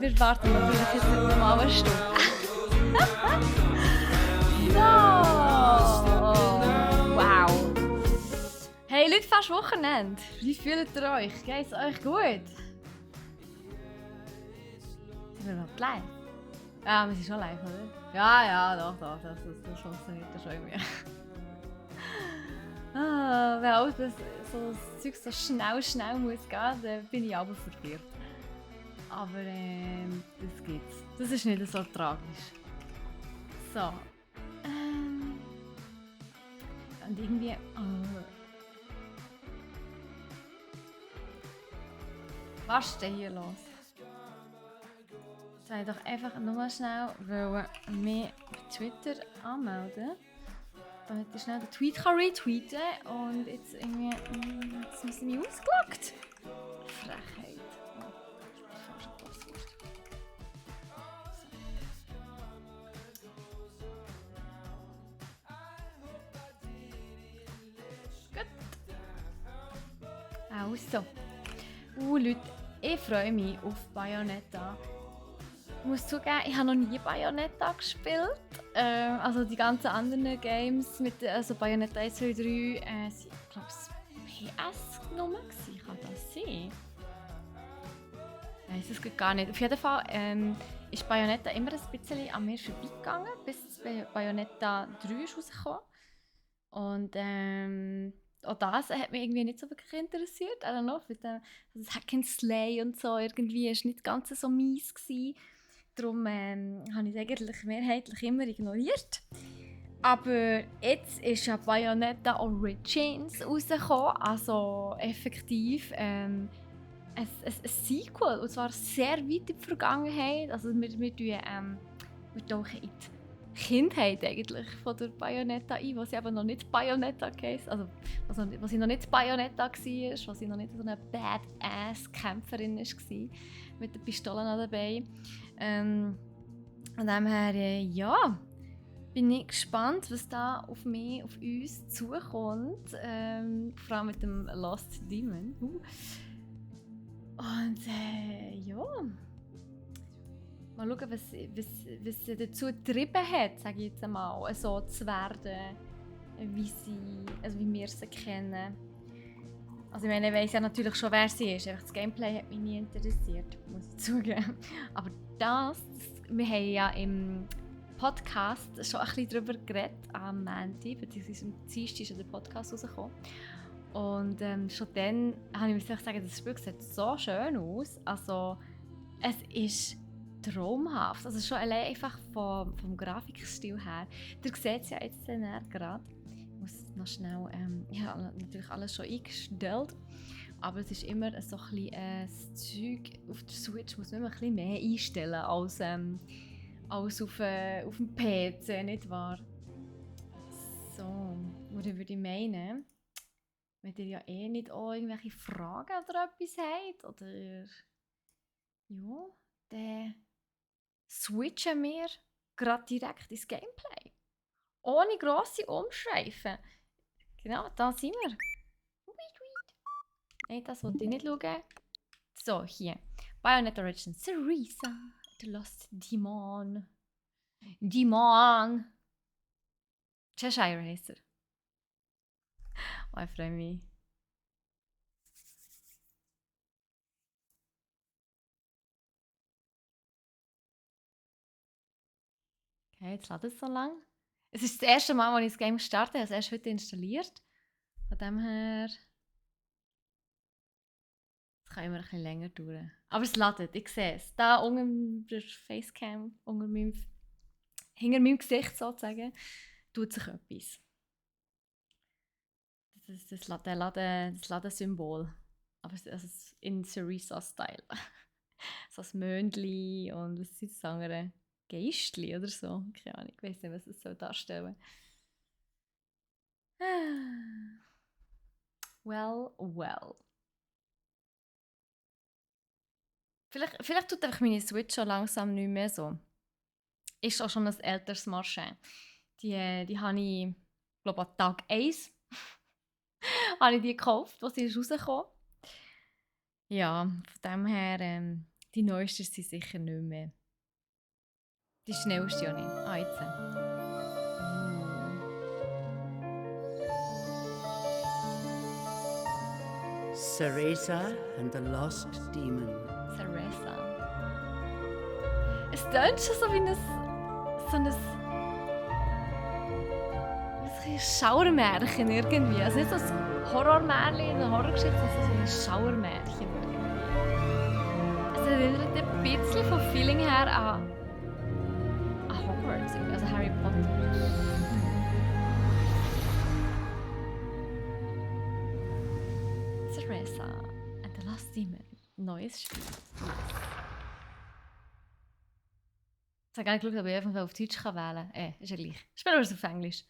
wir warten natürlich jetzt nicht mal eine Stunde. No! Wow! Hey Leute, fast Wochenende. Wie fühlt ihr euch? Geht es euch gut? Sind wir noch live? Ja, wir sind schon live, oder? Ja, doch, das funktioniert ja schon irgendwie. Wenn alles so das Zeug so schnell muss gehen, dann bin ich aber verwirrt. Aber das gibt's. Das ist nicht so tragisch. So. Und irgendwie... Was ist denn hier los? Jetzt soll ich doch einfach nur schnell mich auf Twitter anmelden. Damit ich schnell den Tweet retweeten kann. Und jetzt irgendwie... Jetzt müssen wir ausgeloggt. Frechheit. Also, Leute, ich freue mich auf Bayonetta. Ich muss zugeben, ich habe noch nie Bayonetta gespielt. Also die ganzen anderen Games mit Bayonetta 1, 2, 3 sind, glaube ich, PS-Nummer gewesen. Kann das sein? Ich weiß es gar nicht. Auf jeden Fall ist Bayonetta immer ein bisschen an mir vorbeigegangen, bis Bayonetta 3 ist rausgekommen. Und auch das hat mich irgendwie nicht so wirklich interessiert. I don't know, das Hack and Slay und so irgendwie war nicht ganz so mies gewesen. Darum habe ich es eigentlich mehrheitlich immer ignoriert. Aber jetzt ist ja Bayonetta Origins rausgekommen, also effektiv ein Sequel, und zwar sehr weit in die Vergangenheit. Also wir tauchen in die Kindheit eigentlich von der Bayonetta ein, wo sie eben noch nicht Bayonetta heisst, also wo sie noch nicht Bayonetta war, wo sie noch nicht so eine Badass-Kämpferin war, mit den Pistolen an dabei. Von dem her, ja, bin ich gespannt, was da auf uns zukommt, vor allem mit dem Lost Demon. Und ja, mal schauen, was sie dazu getrieben hat, sage ich jetzt einmal, so zu werden, wie wir sie kennen. Also ich meine, ich weiss ja natürlich schon, wer sie ist. Einfach das Gameplay hat mich nie interessiert, muss ich zugeben. Aber wir haben ja im Podcast schon ein bisschen darüber geredet, am Montag, beziehungsweise am Dienstag ist der Podcast rausgekommen. Und schon dann habe ich mir gesagt, das Spiel sieht so schön aus. Also es ist traumhaft. Also schon allein einfach vom Grafikstil her. Ihr seht es ja jetzt gerade. Ich muss noch schnell, ich habe natürlich alles schon eingestellt. Aber es ist immer so ein bisschen das Zeug auf der Switch muss man immer ein bisschen mehr einstellen als auf dem PC, nicht wahr? So, oder würde ich meinen, wenn ihr ja nicht auch irgendwelche Fragen oder etwas habt, oder ja, dann switchen wir gerade direkt ins Gameplay. Ohne grosse Umschweifen. Genau, da sind wir. Nein, das wollte ich nicht schauen. So, hier. Bayonetta Origins. Cereza, The Lost Demon. Cheshire heisst er. Oh, ich freue mich. Okay, jetzt lädt es so lang. Es ist das erste Mal, als ich das Game starte. Ich habe es erst heute installiert. Von dem her... Es kann immer ein bisschen länger dauern. Aber es lädt, ich sehe es. Da unter der Facecam, hinter meinem Gesicht sozusagen, tut sich etwas. Das Ladensymbol. Aber in Cereza-Style. So ein Möndli und was ist das andere? Geistli oder so. Keine Ahnung, ich weiß nicht, was es darstellen soll. Well. Vielleicht tut einfach meine Switch schon langsam nicht mehr so. Ist auch schon ein älteres Marché. Die habe ich, glaube an Tag 1 habe ich die gekauft, als sie rausgekommen. Ja, von dem her Die neueste ist sie sicher nicht mehr. Die schnellste ja nicht. Ah, jetzt. Cereza and the Lost Demon. Cereza. Es tönt schon so wie ein Schauermärchen irgendwie. Also nicht so ein Horrormärchen, eine Horrorgeschichte, sondern so ein Schauermärchen irgendwie. Es erinnert ein bisschen vom Feeling her an Hogwarts, also Harry Potter. Cereza and the Lost Demon. Neues Spiel. Ich habe gar nicht geschaut, ob ich einfach auf Deutsch wählen kann. Ist ja gleich. Spielen wir es auf Englisch.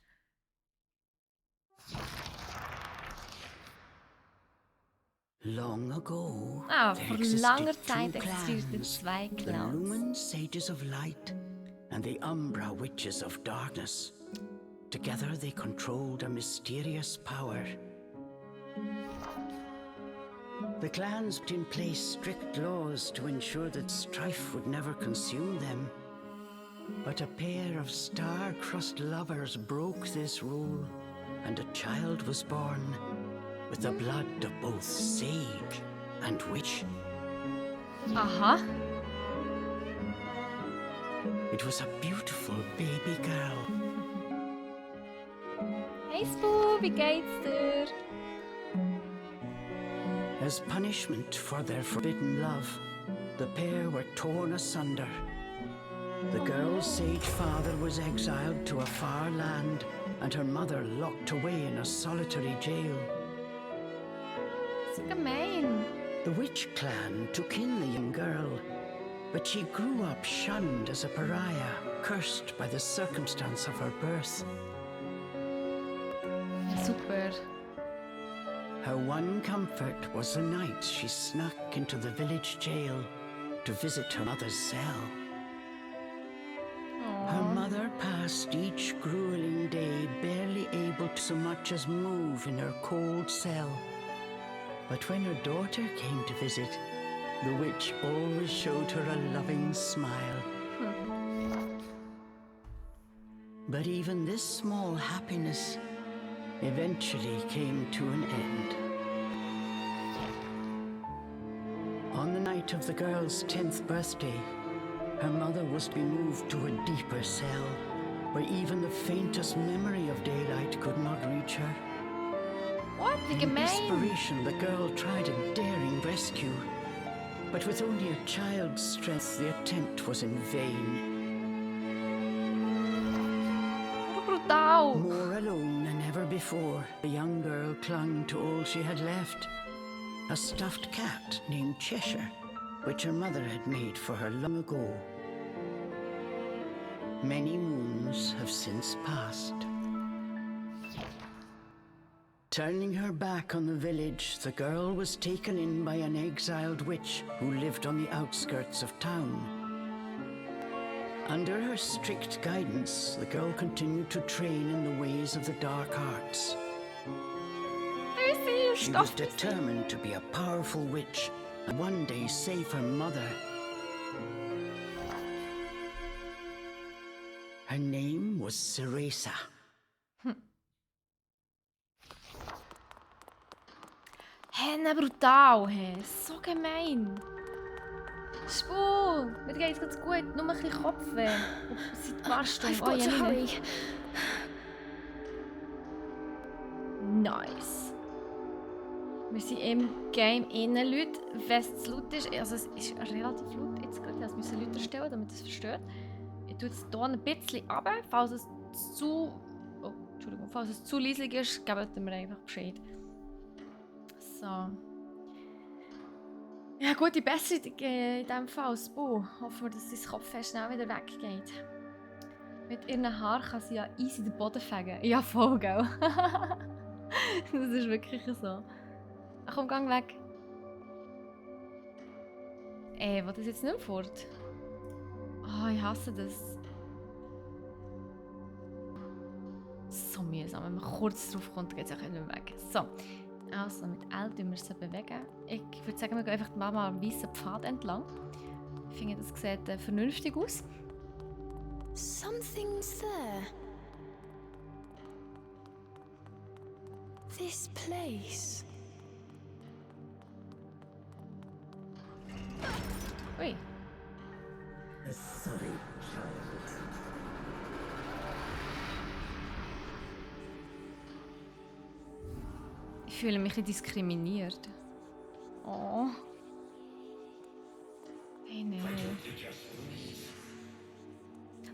Long ago, Vor there langer existed Zeit two existierten clans, zwei the Clans. Lumen Sages of Light and the Umbra Witches of Darkness. Together they controlled a mysterious power. The clans put in place strict laws to ensure that strife would never consume them. But a pair of star-crossed lovers broke this rule, and a child was born with the blood of both sage and witch. Aha. It was a beautiful baby girl. Hey Spoo, wie geht's dir? As punishment for their forbidden love, the pair were torn asunder. The girl's sage father was exiled to a far land, and her mother locked away in a solitary jail. So gemein. The witch clan took in the young girl, but she grew up shunned as a pariah, cursed by the circumstance of her birth. Ja, super. Her one comfort was the night she snuck into the village jail to visit her mother's cell. Her Aww. mother passed each grueling day barely able to so much as move in her cold cell. But when her daughter came to visit, the witch always showed her a loving smile. But even this small happiness eventually came to an end. On the night of the girl's 10th birthday, her mother was to be moved to a deeper cell, where even the faintest memory of daylight could not reach her. What? Wie In gemein. desperation, the girl tried a daring rescue, but with only a child's strength, the attempt was in vain. Brutal. More alone than ever before, the young girl clung to all she had left. A stuffed cat named Cheshire, which her mother had made for her long ago. Many moons have since passed. Turning her back on the village, the girl was taken in by an exiled witch who lived on the outskirts of town. Under her strict guidance, the girl continued to train in the ways of the dark arts. Lucy, She was stop. determined to be a powerful witch and one day save her mother. Her name was Cereza. Hey, ne, brutal, hey. So gemein. Spoo, mir geht's ganz gut. Nur ein bisschen Kopfweh. Seit ein paar Stunden. I've got to Janine. hurry. Nice. Wir sind im Game innen, Leute. Wenn es zu laut ist, also es ist relativ laut jetzt gerade, also müssen Leute stellen, damit es versteht. Ich tue jetzt hier ein bisschen runter, falls es zu... Oh, Entschuldigung, falls es zu leislich ist, gebt mir einfach Bescheid. So. Ja, gute Besserung in diesem Fall, Spoo. Hoffen wir, dass sein Kopf schnell wieder weggeht. Mit ihren Haaren kann sie ja easy den Boden fegen. Ja, voll, gell? Das ist wirklich so. Ach komm, gang weg. Will das jetzt nicht mehr fort? Oh, ich hasse das. So mühsam, wenn man kurz drauf kommt, geht es auch nicht mehr weg. So, also mit L tun wir es so bewegen. Ich würde sagen, wir gehen einfach mal am weißen Pfad entlang. Ich finde, das sieht vernünftig aus. Something's there. This place. Ui. Sorry, child. Ich fühle mich ein bisschen diskriminiert. Oh. Hey, nein.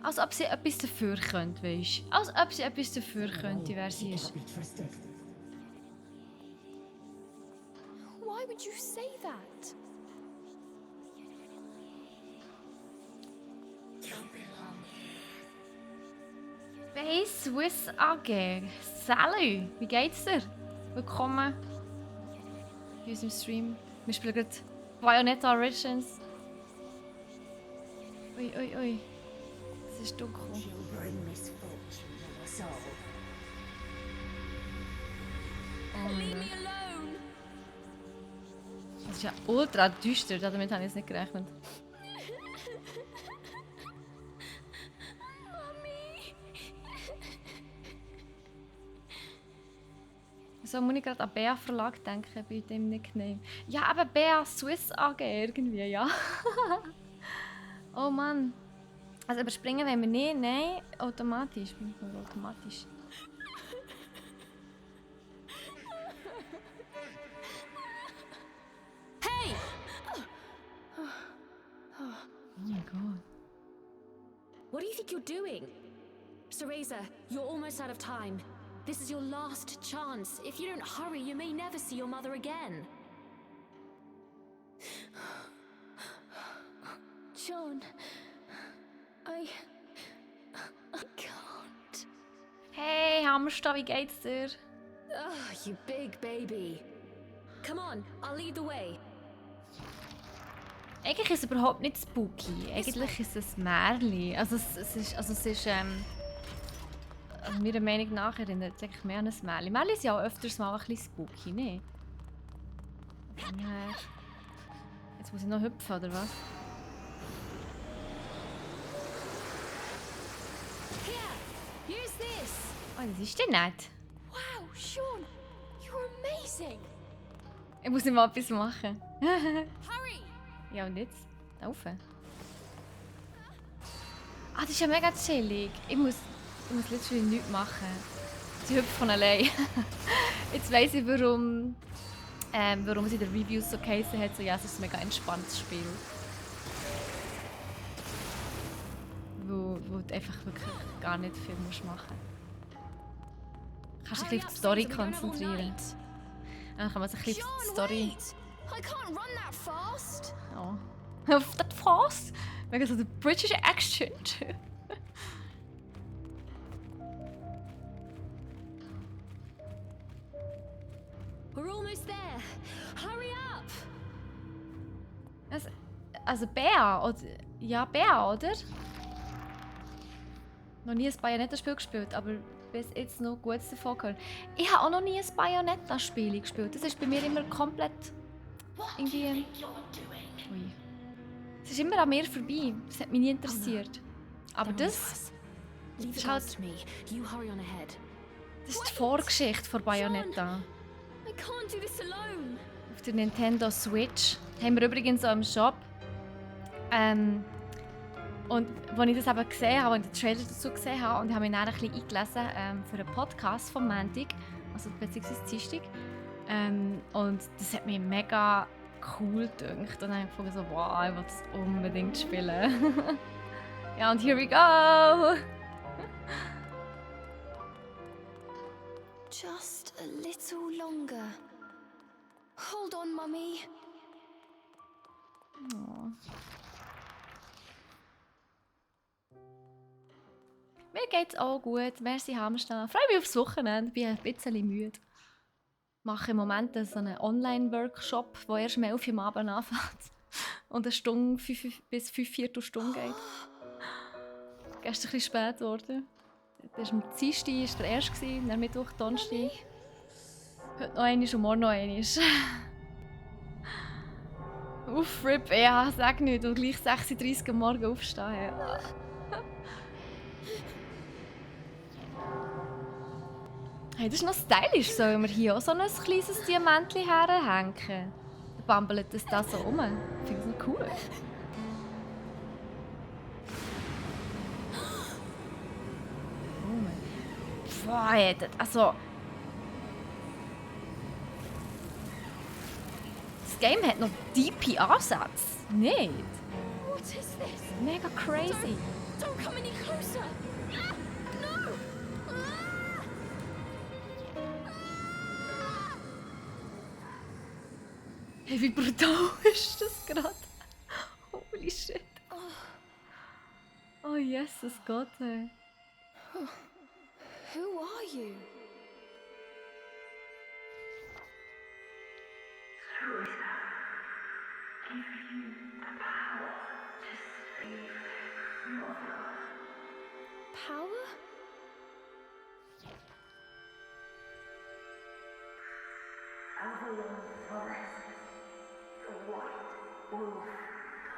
Als ob sie etwas dafür könnte, weisst du? Als ob sie etwas dafür könnte, wer sie ist. Be trusted. Why would you say that? Hey, Swiss AG. Salut, wie geht's dir? Willkommen in unserem Stream. Wir spielen gerade Bayonetta Origins. Ui, ui, ui. Es ist dunkel. She'll bring misfortune to us all. Oh mein Leave Gott. me alone. Das ist ja ultra düster, damit habe ich jetzt nicht gerechnet. Mummy. So muss ich gerade an Bea Verlag denken bei dem Nickname. Ja, aber Bea Swiss AG irgendwie, ja. Oh Mann. Also überspringen wollen wir nicht, nein, automatisch. Automatisch. Hey! Oh mein Gott. What do you think you're doing? Cereza, you're almost out of time. This is your last chance. If you don't hurry, you may never see your mother again. John, I can't. Hey Hamster, wie geht's dir? Oh, you big baby. Come on, I'll lead the way. Eigentlich ist es überhaupt nicht spooky. Eigentlich ist es ein Märchen. Also es ist meiner Meinung nach erinnert es eigentlich mehr an ein Märchen. Märchen sind ja auch öfters mal ein bisschen spooky, ne? Ja. Jetzt muss ich noch hüpfen, oder was? Here, use this. Oh, das ist ja nett. Wow, Sean, you're amazing. Ich muss mal etwas machen. Hurry. Ja, und jetzt? Da rauf. Ah, das ist ja mega chillig. Ich muss literally nichts machen. Sie hüpft von allein. Jetzt weiss ich, warum es in den Reviews so geheißen hat, so, ja, es ist ein mega entspanntes Spiel. Wo du einfach wirklich gar nicht viel musst machen musst. Kannst dich ein bisschen auf die Story konzentrieren. Dann kann man sich ein bisschen auf die Story... I can't run that fast. Oh. Auf das fast? Wegen so der British Accent. We're almost there. Hurry up. Also Bea, oder? Ja, Bea, oder? Noch nie ein Bayonetta-Spiel gespielt, aber bis jetzt noch Gutes davon gehört. Ich habe auch noch nie ein Bayonetta-Spiel gespielt. Das ist bei mir immer komplett irgendwie... Ui. Es ist immer an mir vorbei. Das hat mich nie interessiert. Aber das Leave ist it halt... to me. You hurry on ahead. Das ist die Vorgeschichte von Bayonetta. I can't do this alone. Auf der Nintendo Switch. Haben wir übrigens auch im Shop. Und als ich das eben gesehen habe, als ich den Trailer dazu gesehen habe, und ich habe mich dann ein bisschen eingelesen für einen Podcast vom Montag, also beziehungsweise Dienstag. Und das hat mich mega cool gedacht. Und dann habe ich gedacht, so, wow, ich will das unbedingt spielen. Ja, und here we go! Just a little longer. Hold on, Mummy. Oh. Mir geht's auch gut. Merci, Hamster. Freue mich aufs Wochenende. Bin ein bisschen müde. Mache im Moment so einen Online-Workshop, der erst um 11 Uhr am Abend anfängt. Und eine Stunde, 5 bis 5/4 Stunde geht. Gestern ein bisschen spät geworden. Das war am Dienstag der erste, dann Mittwoch, Donnerstag. Heute noch einmal und morgen noch einmal. Uff, Rip, ja, sag nicht. Und gleich 6:30 Uhr am Morgen aufstehen. Hey, das ist noch stylisch. Sollen wir hier auch so ein kleines Diamantchen herhängen? Dann bambelt das da so um. Ich finde das noch cool. Boah, ey, also... Das Game hat noch tiefe Ansätze. Nicht? What is this? Mega crazy. Don't come any closer! Ah, no! Hey, wie brutal ist das gerade? Holy shit. Oh, Jesus Gott, ey. Who are you? Power? Avalon Forest. The White Wolf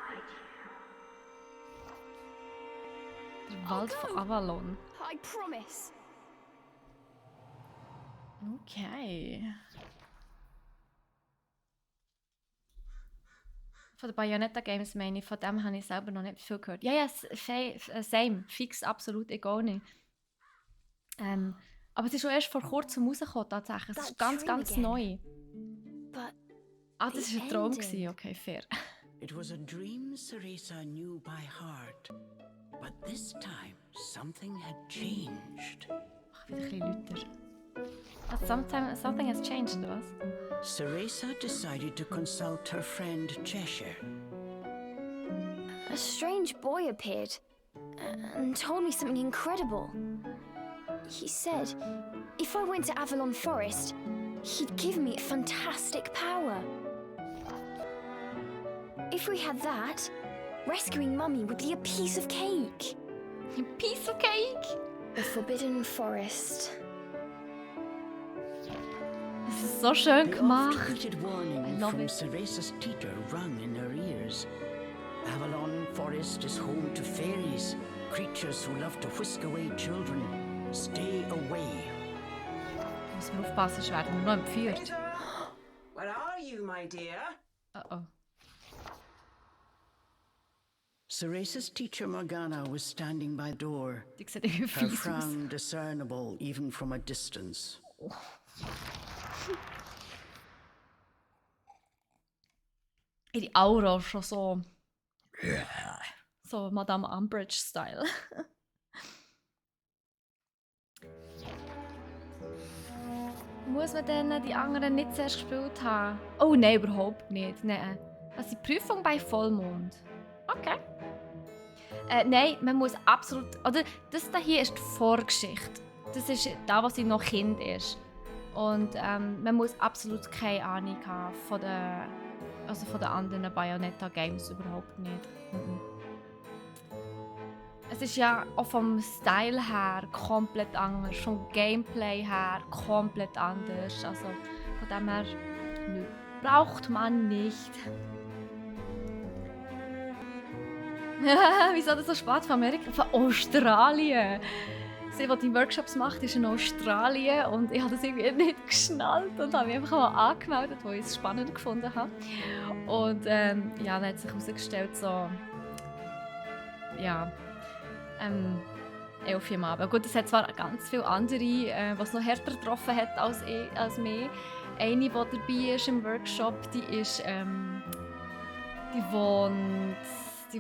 guide you. Der Wald von Avalon. I promise. Okay. Von den Bayonetta Games meine ich, von dem habe ich selber noch nicht viel gehört. Ja, ja, same. Fix, absolut, egal nicht. Aber es ist schon erst vor kurzem rausgekommen, tatsächlich. Es ist ganz, ganz neu. But Ah, das war ein Traum gewesen. Okay, fair. It was a dream Ceresa knew by heart. But this time, something had changed. Ach, wieder ein bisschen lauter. Something has changed, was? Ceresa decided to consult her friend Cheshire. a strange boy appeared and told me something incredible. He said if I went to Avalon Forest, he'd give me fantastic power. If we had that, rescuing Mummy would be a piece of cake. A piece of cake? The Forbidden Forest. Das ist so schön The gemacht. oft-repeated warning love from it. Ceresa's teacher rung in her ears. Avalon Forest is home to fairies, creatures who love to whisk away children. Stay away. Muss man aufpassen, sonst werden wir noch entführt. Where are you, my dear? Oh. Ceresa's teacher Morgana was standing by the door, Die sieht irgendwie her fies aus. frown discernible even from a distance. Ihre Aura ist schon so... So Madame Umbridge-Style. Muss man dann die anderen nicht zuerst gespielt haben? Oh nein, überhaupt nicht. Nein. Was ist die Prüfung bei Vollmond? Okay. Nein, man muss absolut... Oder das hier ist die Vorgeschichte. Das ist da, was sie noch Kind ist. Und man muss absolut keine Ahnung haben von den anderen Bayonetta Games überhaupt nicht. Es ist ja auch vom Style her komplett anders, vom Gameplay her komplett anders. Also von dem her nö, braucht man nicht. Wieso das so spät von Amerika? Von Australien! Sie, die die Workshops macht, ist in Australien und ich habe das irgendwie nicht geschnallt und habe mich einfach mal angemeldet, weil ich es spannend gefunden habe. Und ja, dann hat sich herausgestellt, so... Ja... 11 am Abend. Gut, es hat zwar ganz viele andere, die es noch härter getroffen hat als mich. Eine, die dabei ist im Workshop, die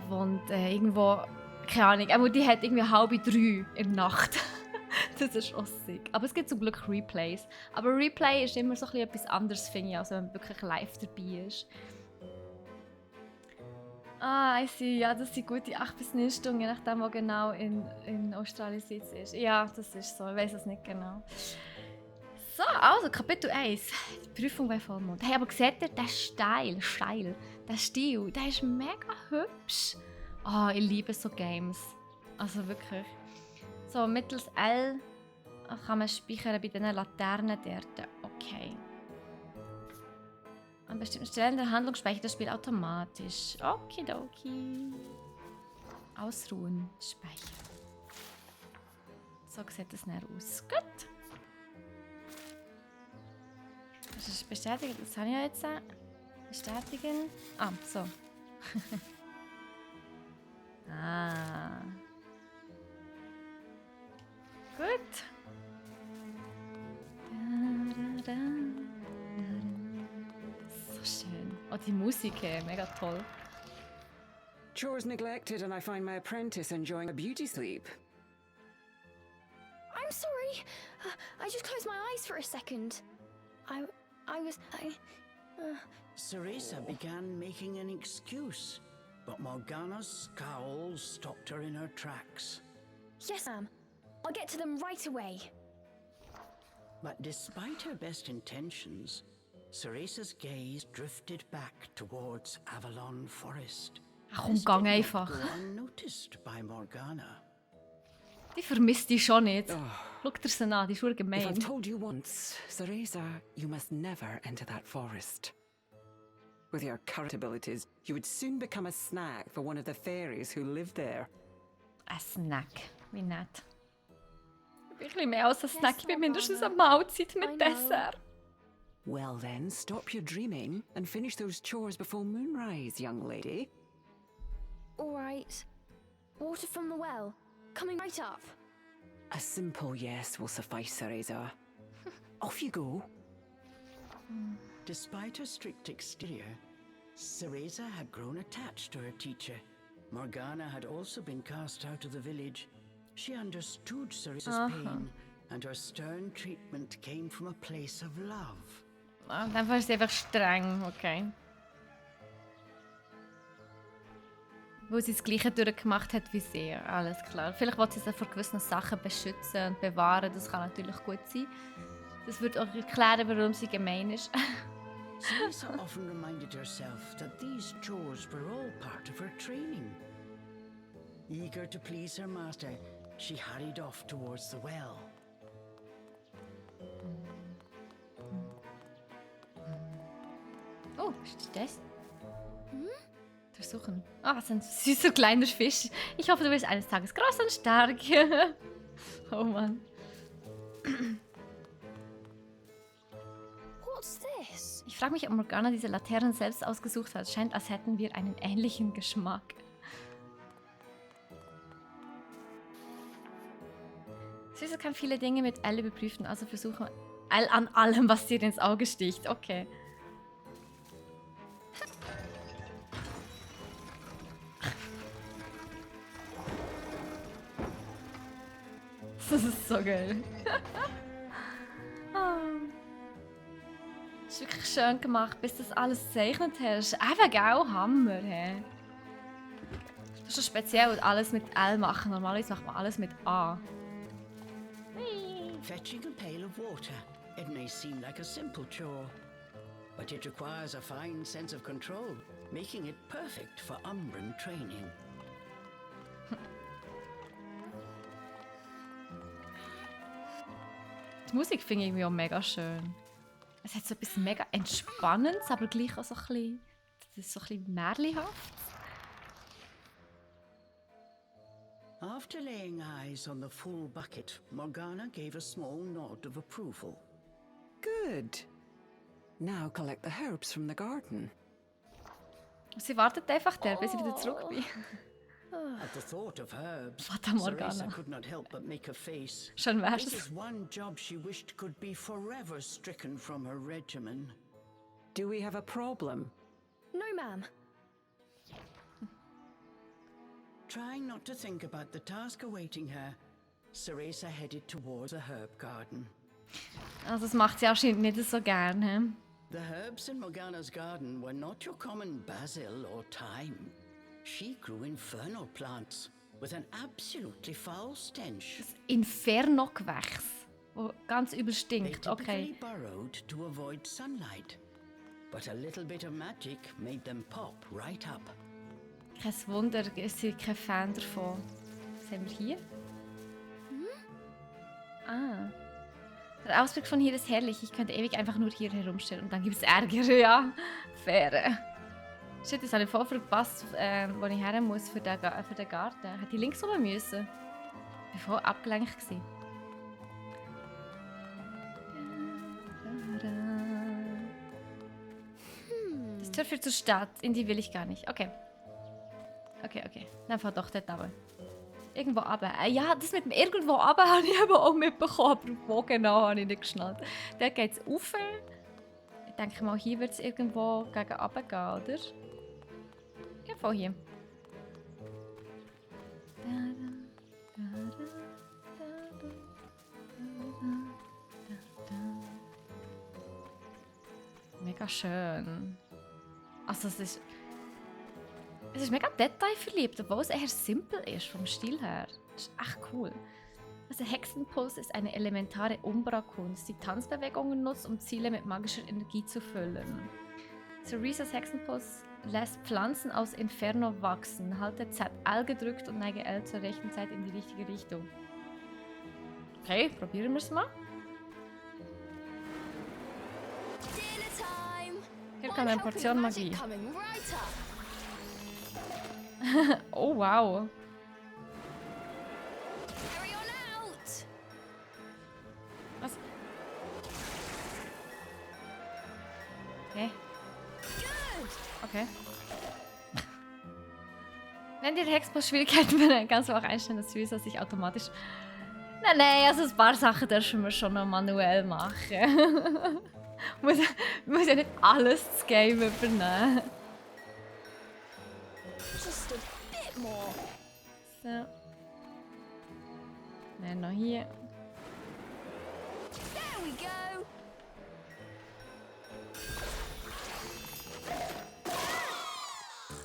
wohnt irgendwo, keine Ahnung, aber die hat irgendwie 2:30 in der Nacht. Das ist auch sick. Aber es gibt zum Glück Replays. Aber Replay ist immer so ein bisschen etwas anderes, finde ich, als wenn man wirklich live dabei ist. Ah, ich sehe, ja, das sind gute 8 bis 9 Stunden, je nachdem, wo genau in Australien Sitz ist. Ja, das ist so, ich weiß es nicht genau. So, also Kapitel 1. Die Prüfung bei Vollmond. Hey, aber seht ihr, der Stil, der Stil, der ist mega hübsch. Ah, ich liebe so Games. Also wirklich. So, mittels L kann man speichern bei diesen Laternen dort. Okay. An bestimmten Stellen der Handlung speichert das Spiel automatisch. Okidoki. Ausruhen. Speichern. So sieht das dann aus. Gut. Das ist bestätigt. Das habe ich ja jetzt. Bestätigen. Ah, so. Ah. Gut. So schön. Oh, die Musik, mega toll. Chores neglected, and I find my apprentice enjoying a beauty sleep. I'm sorry. I just closed my eyes for a second. I was. Ceresa began making an excuse, but Morgana's scowl stopped her in her tracks. Yes, ma'am. I'll get to them right away. But despite her best intentions, Ceresa's gaze drifted back towards Avalon Forest. Ach komm, This gang did not einfach. go unnoticed by Morgana. Die vermisst dich schon nicht. Schau dir sie an, die ist schon If gemein. I've told you once, Cereza, you must never enter that forest. With your current abilities, you would soon become a snack for one of the fairies who live there. Ein Snack. Wie nett. Ich bin ein bisschen mehr als ein Snack. Ich bin mindestens eine Mahlzeit I mit know. Dessert. Well then, stop your dreaming and finish those chores before moonrise, young lady. All right. Water from the well. Coming right up. A simple yes will suffice, Cereza. Off you go. Despite her strict exterior, Ceresa had grown attached to her teacher. Morgana had also been cast out of the village. She understood Ceresa's pain, and her stern treatment came from a place of love. Ah, in dem Fall ist sie einfach streng, okay. Wo sie das Gleiche durchgemacht hat wie sie, alles klar. Vielleicht wollte sie sie vor gewissen Sachen beschützen und bewahren, das kann natürlich gut sein. Das würde auch erklären, warum sie gemein ist. Ceresa often reminded herself that these chores were all part of her training. Eager to please her master, she hurried off towards the well. Oh, ist das? Durchsuchen. Ah, was ein süßer kleiner Fisch. Ich hoffe, du wirst eines Tages groß und stark. Oh Mann. What's this? Ich frage mich, ob Morgana diese Laternen selbst ausgesucht hat. Scheint, als hätten wir einen ähnlichen Geschmack. Süße kann viele Dinge mit Elle überprüfen, also versuchen Elle an allem, was dir ins Auge sticht. Okay. Das ist so geil. Ah. Das ist wirklich schön gemacht, bis das alles gezeichnet hast. Einfach auch Hammer, hä? Das ist schon speziell alles mit L machen. Normalerweise macht man alles mit A. Fetching a pail of water. It may seem like a simple chore, but it requires a fine sense of control, making it perfect for Umbran training. Die Musik finde ich irgendwie auch mega schön. Es hat so etwas mega Entspannendes, aber gleich auch so ein bisschen, das ist so ein bisschen märchenhaft. After laying eyes on the full bucket, Morgana gave a small nod of approval. Good. Now collect the herbs from the garden. Sie wartet einfach der, bis ich wieder zurück bin. At the thought of herbs, Fata Morgana. Ceresa could not help but make a face. Schön wär's. This is one job she wished could be forever stricken from her regimen. Do we have a problem? No, ma'am. Trying not to think about the task awaiting her, Ceresa headed towards the herb garden. Also das macht sie anscheinend nicht so gerne. The herbs in Morgana's garden were not your common basil or thyme. She grew infernal plants with an absolutely foul stench. Das Inferno-Gewächs, das ganz übel They stinkt. typically Okay. burrowed to avoid sunlight, but a little bit of magic made them pop right up. Kein Wunder, ich bin kein Fan davon. Was haben wir hier? Ah. Der Ausblick von hier ist herrlich. Ich könnte ewig einfach nur hier herumstehen und dann gibt es Ärger. Ja, fair. Shit, das habe ich voll verpasst, wo ich her muss für den Garten. Hätte ich links oben müssen. Ich war voll abgelenkt gewesen. Das Tür führt zur Stadt. In die will ich gar nicht. Okay. Okay. Dann fahr doch dort runter. Irgendwo runter. Ja, das mit dem irgendwo runter habe ich eben auch mitbekommen. Aber wo genau habe ich nicht geschnallt. Dort geht es rauf. Ich denke mal, hier wird es irgendwo gegen runter gehen, oder? Ja, von hier. Mega schön. Also es ist mega detailverliebt, obwohl es eher simpel ist vom Stil her. Das ist echt cool. Also Hexenpuls ist eine elementare Umbra-Kunst, die Tanzbewegungen nutzt, um Ziele mit magischer Energie zu füllen. Ceresas Hexenpuls lässt Pflanzen aus Inferno wachsen. Halte ZL gedrückt und neige L zur rechten Zeit in die richtige Richtung. Okay, probieren wir es mal. Hier kommt eine Portion Magie. Oh wow. Was? Okay. Wenn die Hexenpuls Schwierigkeiten werden, kannst du auch einstellen, dass Syriza sich automatisch... Nein, also ein paar Sachen dürfen wir schon noch manuell machen. muss ja nicht alles das Game übernehmen. Just a bit more. So. Dann noch hier. There we go.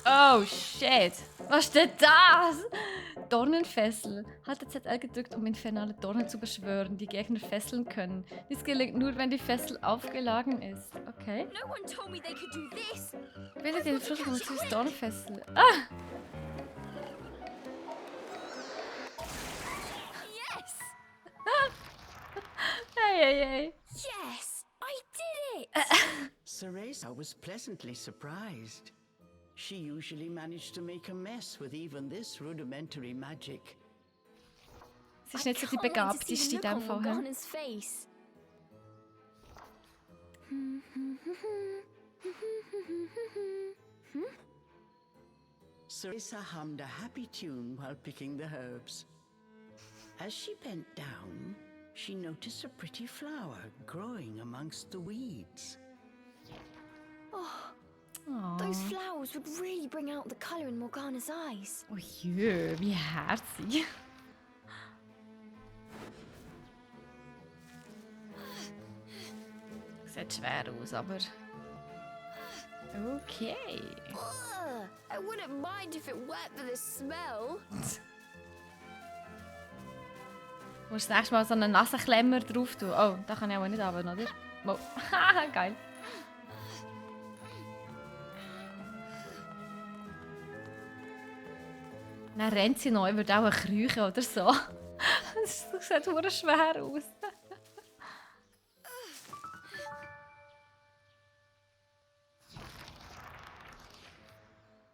Oh shit! Was ist denn das? Dornenfessel. Halte ZL gedrückt, um infernale Dornen zu beschwören, die Gegner fesseln können. Dies gelingt nur, wenn die Fessel aufgeladen ist. Okay. No one told me they could do this. Wähle den Fluss von süß Dornenfessel. Ah! Yes. Hey. Yes, I did it. Cereza was pleasantly surprised. She usually managed to make a mess with even this rudimentary magic. Sie ist nicht so die begabteste in diesem Fall. Morgana's face. Cereza hummed a happy tune while picking the herbs. As she bent down, she noticed a pretty flower growing amongst the weeds. Those flowers would really bring out the colour in Morgana's eyes. Oh jö, wie herzig. Sieht schwer aus, aber... Okay. Ugh, I wouldn't mind if it weren't for the smell. Du musst das nächste Mal so einen nassen Klemmer drauf tun. Oh, da kann ich auch nicht runter, oder? Oh. Haha, geil. Dann rennt sie noch, würde auch ein Krüche oder so. Das sieht verdammt schwer aus.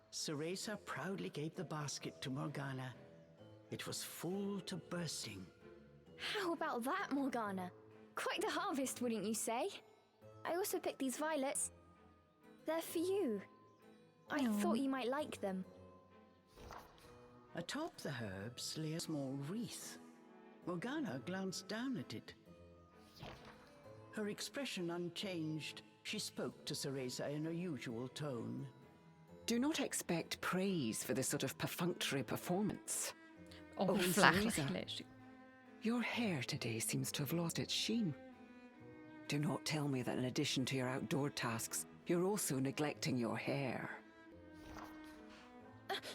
Cereza proudly gave the basket to Morgana. It was full to bursting. How about that, Morgana? Quite the harvest, wouldn't you say? I also picked these violets. They're for you. I thought you might like them. Atop the herbs lay a small wreath. Morgana glanced down at it. Her expression unchanged, she spoke to Cereza in her usual tone. Do not expect praise for this sort of perfunctory performance. Oberflächliche Leistung. Your hair today seems to have lost its sheen. Do not tell me that in addition to your outdoor tasks, you're also neglecting your hair.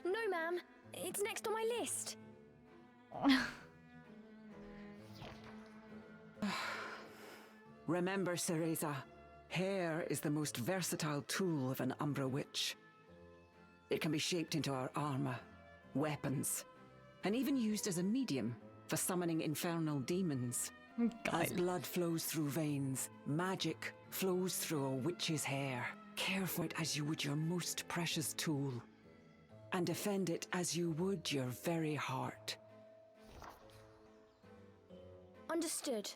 No, ma'am. It's next on my list. Remember, Cereza, hair is the most versatile tool of an Umbra witch. It can be shaped into our armor, weapons, and even used as a medium for summoning infernal demons. As Geil. blood flows through veins, magic flows through a witch's hair. Care for it as you would your most precious tool, and defend it as you would your very heart. Understood.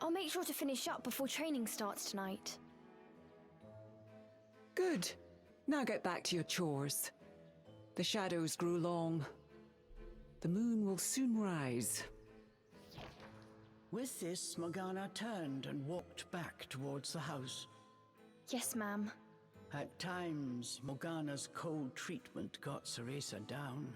I'll make sure to finish up before training starts tonight. Good. Now get back to your chores. The shadows grew long. The moon will soon rise. With this, Morgana turned and walked back towards the house. Yes, ma'am. At times, Morgana's cold treatment got Cereza down.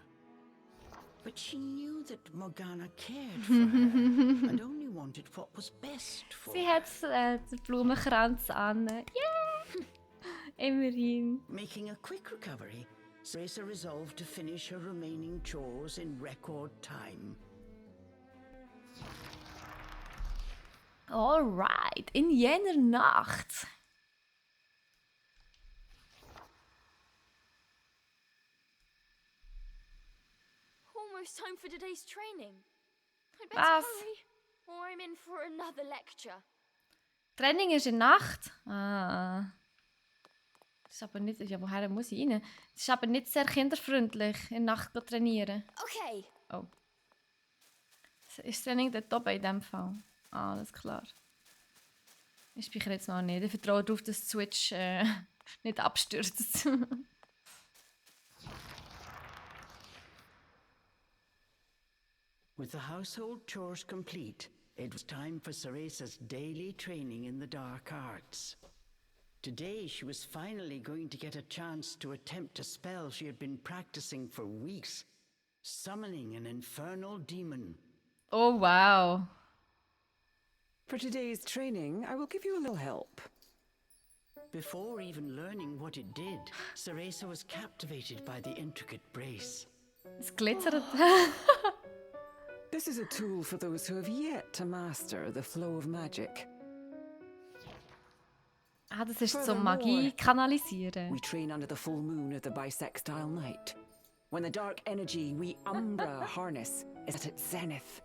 But she knew that Morgana cared for her and only wanted what was best for Sie her. hat den Blumenkranz an. Yeah! Immerhin. Making a quick recovery, Cereza resolved to finish her remaining chores in record time. Alright, in jener Nacht. Almost time for today's training. I'd better Was? hurry, or I'm in for another lecture. Training ist in Nacht. Ah. Das ist aber nicht. Ja, woher muss ich rein? Das ist aber nicht sehr kinderfreundlich, in der Nacht zu trainieren. Okay. Oh. Ist das Training dort oben in dem Fall? Ah, alles klar. Ich speichere jetzt mal nicht. Ich vertraue darauf, dass die Switch nicht abstürzt. With the household chores complete, it was time for Cereza's daily training in the dark arts. Today, she was finally going to get a chance to attempt a spell she had been practicing for weeks, summoning an infernal demon. Oh, wow. For today's training, I will give you a little help. Before even learning what it did, Cereza was captivated by the intricate brace. Es glitzert. This is a tool for those who have yet to master the flow of magic. Ah, das ist zum Furthermore, Magie kanalisieren. We train under the full moon of the bisextile night, when the dark energy we Umbra harness is at its zenith.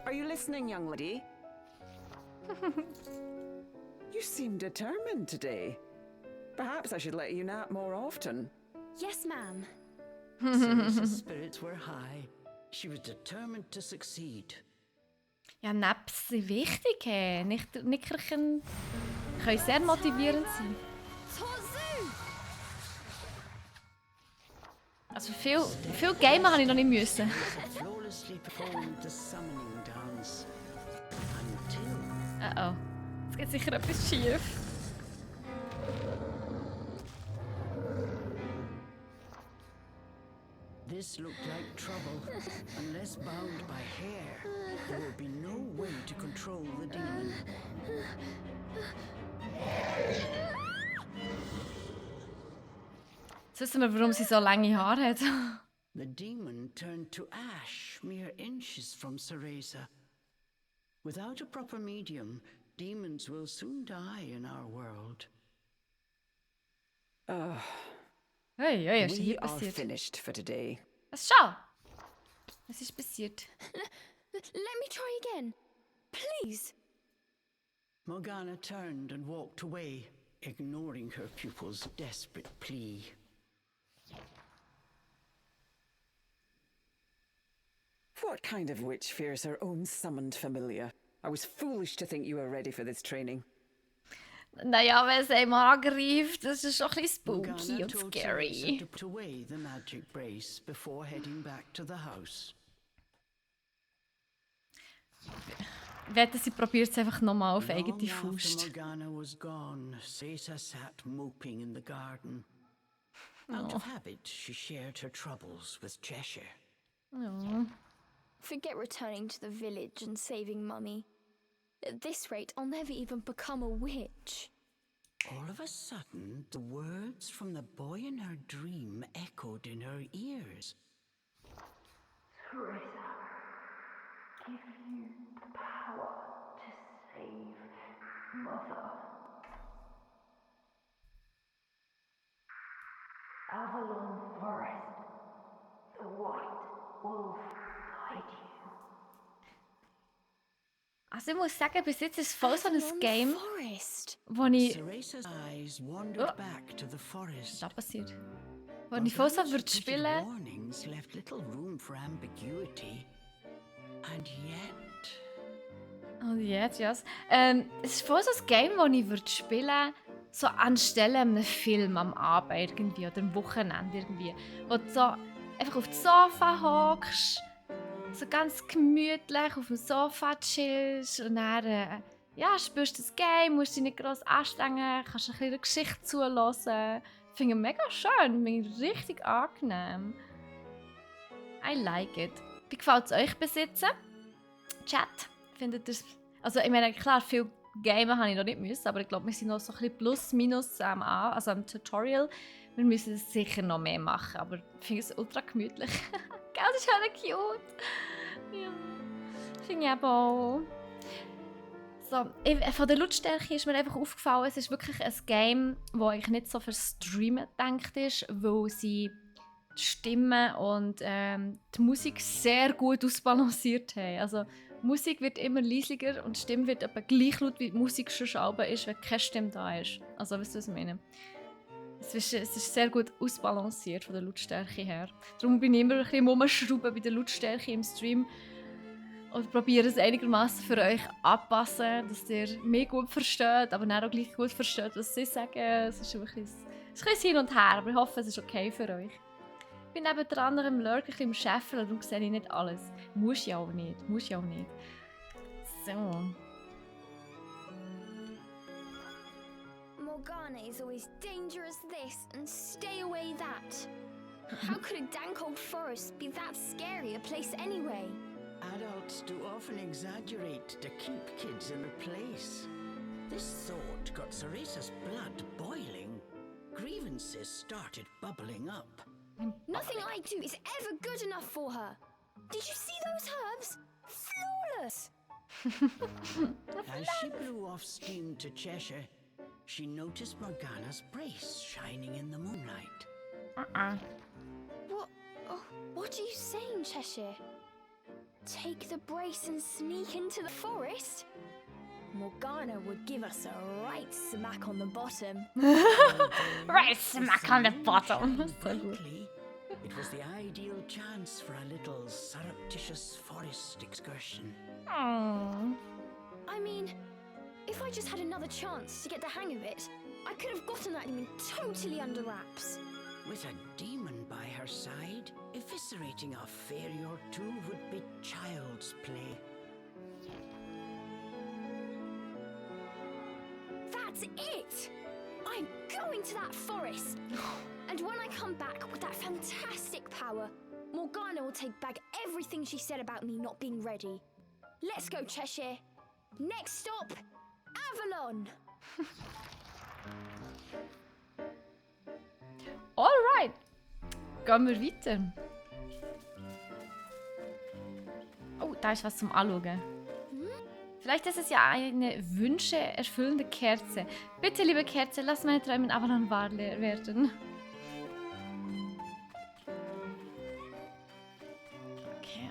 Are you listening, young lady? You seem determined today. Perhaps I should let you nap more often. Yes, ma'am. Cereza's spirits were high. She was determined to succeed. Ja, Naps sind wichtig. Nickerchen können sehr motivierend sein. Tozu! Also viel Gamen habe ich noch nicht müssen. Cereza flawlessly performed the summoning dance. Until Oh. Jetzt geht sicher etwas schief. this looked like trouble. Unless bound by hair, there would be no way to control the demon. Jetzt wissen wir, warum sie so lange Haare hat. The demon turned to ash mere inches from Cereza. Without a proper medium, demons will soon die in our world. Hey, was ist We hier are passiert? finished for today. Was schau! Was ist passiert? Let me try again. Please. Morgana turned and walked away, ignoring her pupil's desperate plea. What kind of witch fears her own summoned familiar? I was foolish to think you were ready for this training. Naja, wenn sie einmal angreift, das ist schon ein bisschen Morgana spooky und told scary. Cereza to put away the magic brace before heading back to the house. Ich wette, sie probiert es einfach nochmal auf Long eigene after Faust. Morgana was gone, Cereza sat moping in the garden. Out of habit, she shared her troubles with Cheshire. Oh. Forget returning to the village and saving Mummy. At this rate, I'll never even become a witch. All of a sudden, the words from the boy in her dream echoed in her ears. Teresa, give you the power to save Mother. Avalon Forest, the White Wolf guide you. Also ich muss sagen, bis jetzt ist es voll so ein Avalon Game, Forest. wo ich... Ceresa's eyes wandered Oh. back to the Was forest. ist da passiert? Wo but ich voll so those würde repeated spielen... warnings left little room for ambiguity. And yet... Und jetzt, ja. Es ist voll so ein Game, das ich würde spielen so anstelle einem Film am Abend irgendwie oder am Wochenende irgendwie. Wo du so einfach auf dem Sofa hockst, so ganz gemütlich auf dem Sofa chillst und dann ja, spielst das Game, musst dich nicht gross anstrengen, kannst ein bisschen der Geschichte zuhören. Ich finde es mega schön, finde ich richtig angenehm. I like it. Wie gefällt es euch bis jetzt? Chat, findet ihr es... Also ich meine, klar, viel Gamen habe ich noch nicht müssen, aber ich glaube, wir sind noch so ein bisschen plus, minus also am Tutorial. Wir müssen es sicher noch mehr machen, aber ich finde es ultra gemütlich. Gell, das ist halt cute. Ja, finde ich eben auch. So, von der Lautstärke ist mir einfach aufgefallen, es ist wirklich ein Game, das eigentlich nicht so für Streamen gedacht ist, weil sie die Stimme und die Musik sehr gut ausbalanciert haben. Also, die Musik wird immer leisiger und die Stimme wird etwa gleich laut, wie die Musik schon ist, wenn keine Stimme da ist. Also, weißt du, was ich meine? Es ist sehr gut ausbalanciert von der Lautstärke her. Darum bin ich immer ein bisschen rumschrauben bei der Lautstärke im Stream und probiere es einigermaßen für euch anzupassen, dass ihr mich gut versteht, aber dann auch gleich gut versteht, was sie sagen. Es ist ein bisschen hin und her, aber ich hoffe, es ist okay für euch. Ich bin nebendran am Lurk, ein bisschen im Scheffeln, darum sehe ich nicht alles. Muss ja auch nicht. So. Morgana is always dangerous this and stay away that. How could a dank old forest be that scary a place anyway? Adults do often exaggerate to keep kids in a place. This thought got Ceresa's blood boiling. Grievances started bubbling up. Nothing I do is ever good enough for her. Did you see those herbs? Flawless! As she blew off steam to Cheshire, she noticed Morgana's brace shining in the moonlight. What are you saying, Cheshire? Take the brace and sneak into the forest? Morgana would give us a right smack on the bottom. Right smack on the bottom. Brightly, it was the ideal chance for a little surreptitious forest excursion. Aww. I mean, if I just had another chance to get the hang of it, I could have gotten that demon totally under wraps. With a demon by her side, eviscerating a fairy or two would be child's play. That's it! I'm going to that forest! And when I come back with that fantastic power, Morgana will take back everything she said about me not being ready. Let's go, Cheshire. Next stop, Avalon! Alright. Gehen wir weiter. Oh, da ist was zum Anschauen. Vielleicht ist es ja eine Wünsche erfüllende Kerze. Bitte, liebe Kerze, lass meine Träume in Avalon wahr werden. Okay.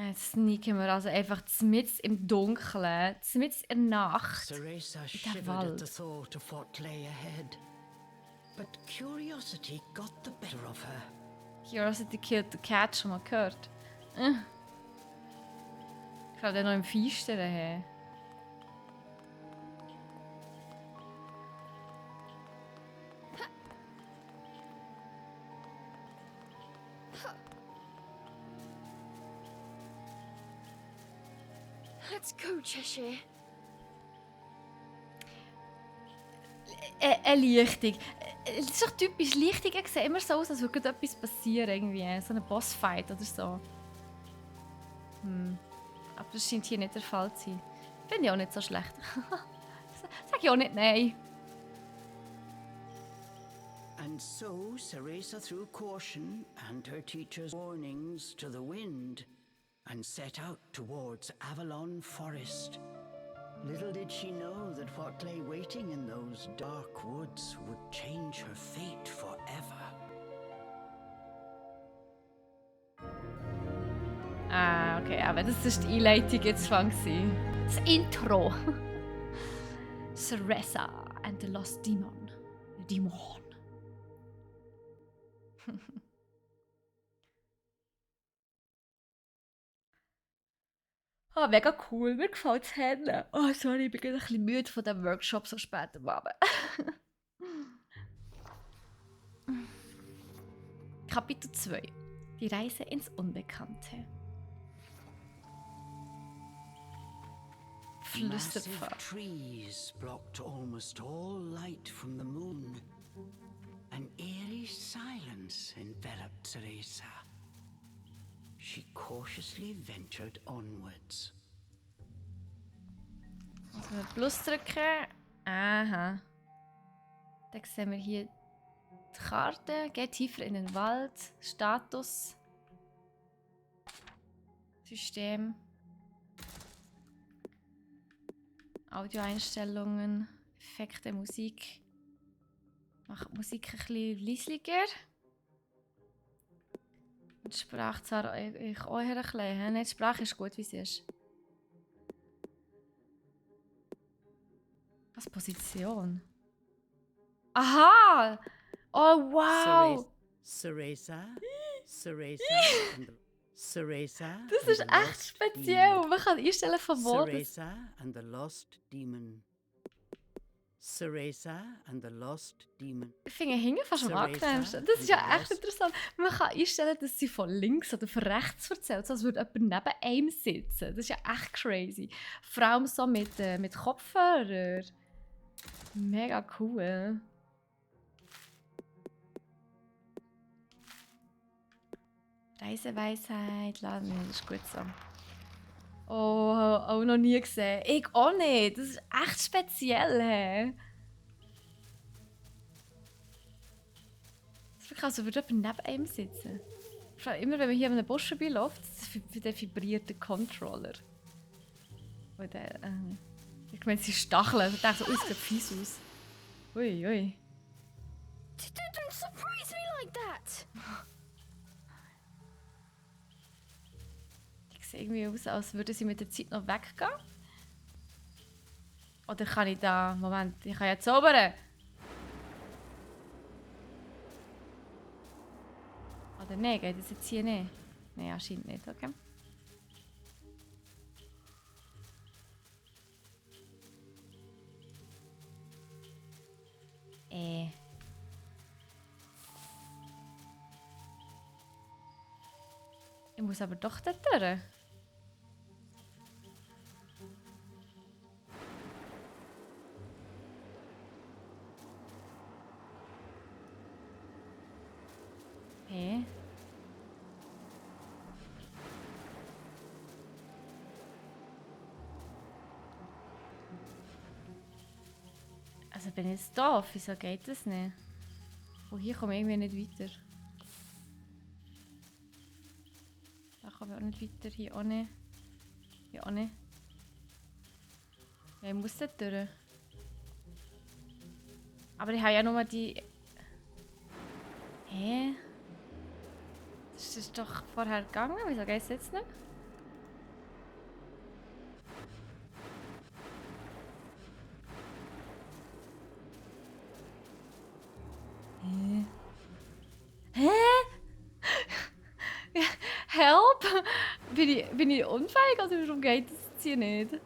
Jetzt sneaken wir also einfach mitten im Dunkeln, mitten in der Nacht. Ceresa der shivered Wald. at the thought of what lay ahead. But curiosity got the better of her. Curiosity killed the cat, schon mal gehört. Ich glaube, der noch im Feisteren. Hey. Let's go, Cheshire. Eine Lichtung. Es ist doch typisch, Lichtungen sehen immer so aus, als würde gerade etwas passieren. Irgendwie. So ein Bossfight oder so. Aber das scheint hier nicht der Fall zu sein. Finde ich auch nicht so schlecht. Sag ich auch nicht nein. And so Ceresa threw caution and her teacher's warnings to the wind and set out towards Avalon Forest. Little did she know that what lay waiting in those dark woods would change her fate forever. Okay, aber das ist die Einleitung jetzt von gewesen. Das Intro. Cereza and the Lost Demon. Demon. Ah, mega cool. Mir gefällt es Hände. Oh, sorry, ich bin gerade ein bisschen müde von dem Workshop so spät am Abend. Kapitel 2. Die Reise ins Unbekannte. Massive Flüsterpfad. trees blocked almost all light from the moon. An eerie silence enveloped Teresa. She cautiously ventured onwards. Also wir Plus drücken. Aha. Dann sehen wir hier die Karte. Geht tiefer in den Wald. Status. System. Audioeinstellungen. Effekte, Musik. Macht die Musik ein bisschen leislicher. Und die Sprache zwar ich auch ein bisschen. Nein, die Sprache ist gut, wie sie ist. Was Position? Aha! Oh wow! Ceresa, Ceresa, Ceresa. Das ist echt speziell. Man kann einstellen, von wo das... Ceresa and the Lost Demon. Ceresa and the Lost Demon. Ich finde hinten fast am Cereza angenehmsten. Das ist ja and the echt Lost- interessant. Man kann einstellen, dass sie von links oder von rechts erzählt, so als würde jemand neben einem sitzen. Das ist ja echt crazy. Vor allem so mit Kopfhörer. Mega cool. Reiseweisheit, laden, das ist gut so. Oh, auch noch nie gesehen. Ich auch nicht. Das ist echt speziell. He. Das ist wirklich, als würde jemand neben einem sitzen. Vor allem immer, wenn man hier an einem Busch vorbeiläuft, der vibriert der Controller. Und der, ich meine, sie stacheln. Ich dachte so, es sieht fies aus. Ui, ui. Don't surprise me like that! Die sehen irgendwie aus, als würde sie mit der Zeit noch weggehen. Oder kann ich da... Moment, ich kann ja zaubern. Oder nein, geht das jetzt hier nicht? Nein, anscheinend nicht, okay. Ich muss aber doch dort durch. Hä? Also bin ich jetzt doof? Wieso geht das nicht? Oh, hier komme ich irgendwie nicht weiter. Da komme ich auch nicht weiter, hier auch nicht. Hier auch nicht. Ja, ich muss dort durch. Aber ich habe ja nur die... Hä? Das ist doch vorher gegangen, wieso geht es jetzt nicht? Hä? Help! Bin ich unfähig oder warum geht das jetzt hier nicht?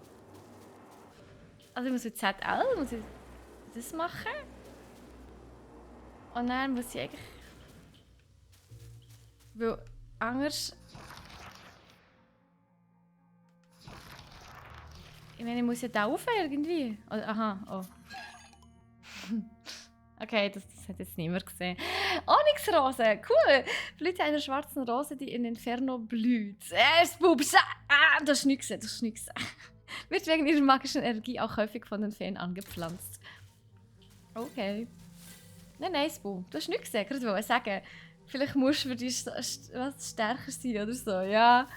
Also ich muss mit ZL, muss ich das machen? Und dann muss ich eigentlich... Weil anders... Ich meine, ich muss ja da rauf irgendwie. Oder, aha, oh. Okay, das hat jetzt niemand gesehen. Onyxrose, cool! Blüte einer schwarzen Rose, die in Inferno blüht. Spubs! Du hast nichts gesehen, du hast nichts gesehen. Wird wegen ihrer magischen Energie auch häufig von den Feen angepflanzt. Okay. Nein, Spub, du hast nichts gesehen. Ich wollte sagen, vielleicht musst du für dich was stärker sein oder so, ja.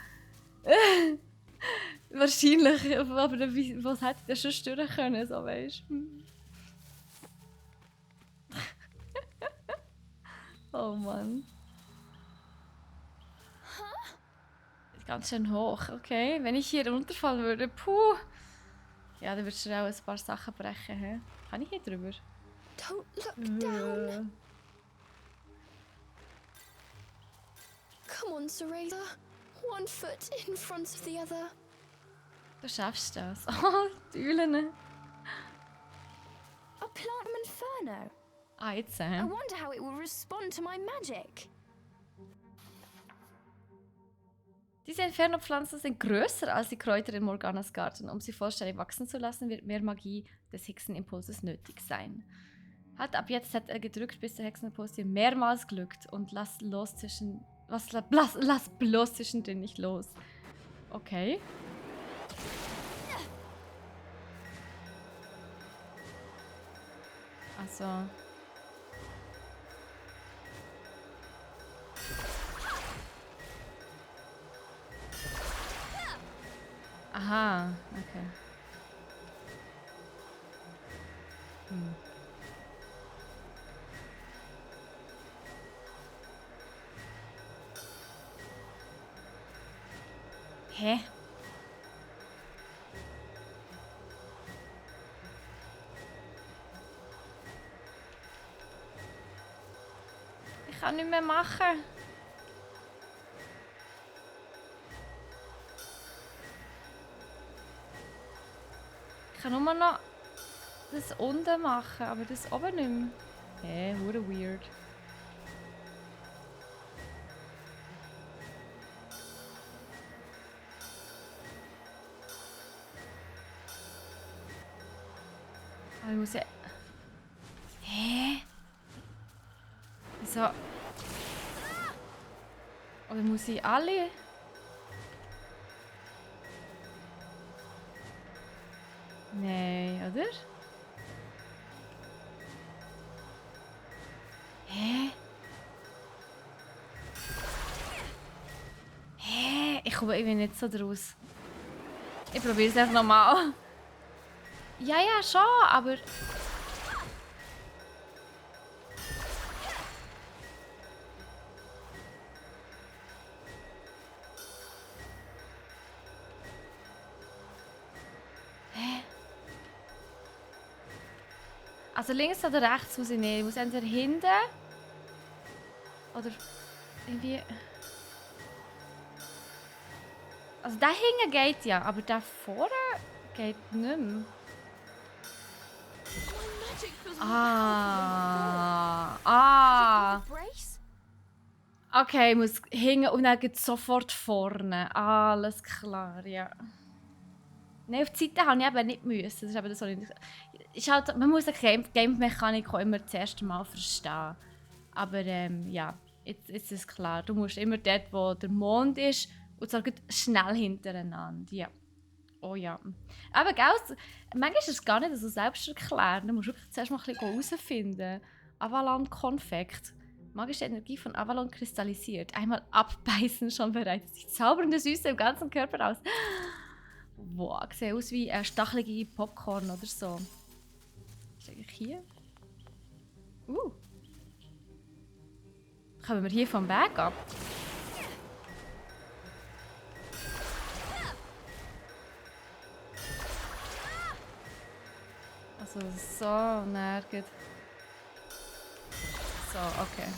Wahrscheinlich, aber was hätte ich denn schon stören können, so weißt du? Oh Mann. Ganz schön hoch, okay. Wenn ich hier runterfallen würde, puh. Ja, dann würdest du auch ein paar Sachen brechen. He? Kann ich hier drüber? Don't look down. Come on, Cereza. One foot in front of the other. Du schaffst das. Oh, die Eulen. A plant from Inferno. Ah, jetzt. I wonder how it will respond to my magic. Diese Inferno-Pflanzen sind größer als die Kräuter in Morganas Garten. Um sie vollständig wachsen zu lassen, wird mehr Magie des Hexenimpulses nötig sein. Halt ab jetzt hat er gedrückt, bis der Hexenimpuls dir mehrmals glückt und lass bloß zwischendrin nicht los. Okay. Also. Aha, okay. Hä? Ich kann nicht mehr machen. Ich kann nur noch das unten machen, aber das oben nicht mehr. Hä, hure weird. Aber ich muss ja... Hä? Wieso? Oder muss ich alle... Nein, oder? Hä? Hä? Ich komme irgendwie nicht so draus. Ich probiere es einfach nochmal. Ja, ja, schon, aber... Also links oder rechts muss ich nicht. Ich muss entweder hinten oder irgendwie... Also der hinten geht ja, aber der vorne geht nicht mehr. Brace? Okay, ich muss hinten und dann geht sofort vorne. Alles klar, ja. Nein, auf die Seite habe ich eben nicht müssen. Das ist eben das, was ich... Ist halt, man muss eine Game-Mechanik auch immer das erste Mal verstehen. Aber ja, jetzt ist es klar. Du musst immer dort, wo der Mond ist, und zwar schnell hintereinander. Ja. Oh ja. Aber gell, manchmal ist es gar nicht so selbst erklären. Du musst wirklich zuerst mal ein bisschen herausfinden. Avalon-Konfekt. Magische Energie von Avalon kristallisiert. Einmal abbeißen schon bereitet sich zaubernde Süße im ganzen Körper aus. Wow, sieht aus wie stachelige Popcorn oder so. Ist eigentlich hier? Kommen wir hier vom Weg ab? Also so nervt. So, okay.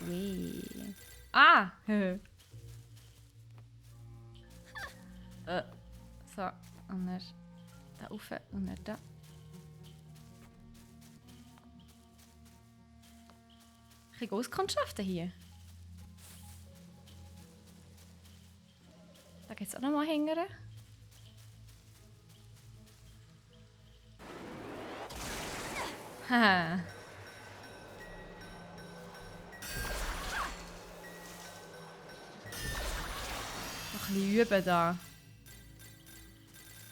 Wee. Ah! So, und dann da rauf und dann da. Ein bisschen Auskundschaften hier. Da geht es auch noch mal hingern. Haha. Noch ein bisschen üben da.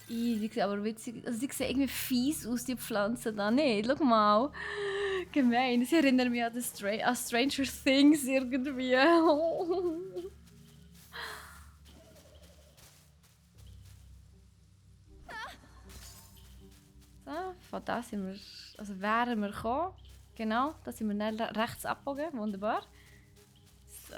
Die sieht aber witzig. Also, sie sehen irgendwie fies aus, die Pflanzen da. Nee, schau mal. Gemein. Sie erinnern mich an Stranger Things irgendwie. So, von da sind wir. Also wären wir gekommen. Genau, da sind wir dann rechts abgebogen. Wunderbar. So.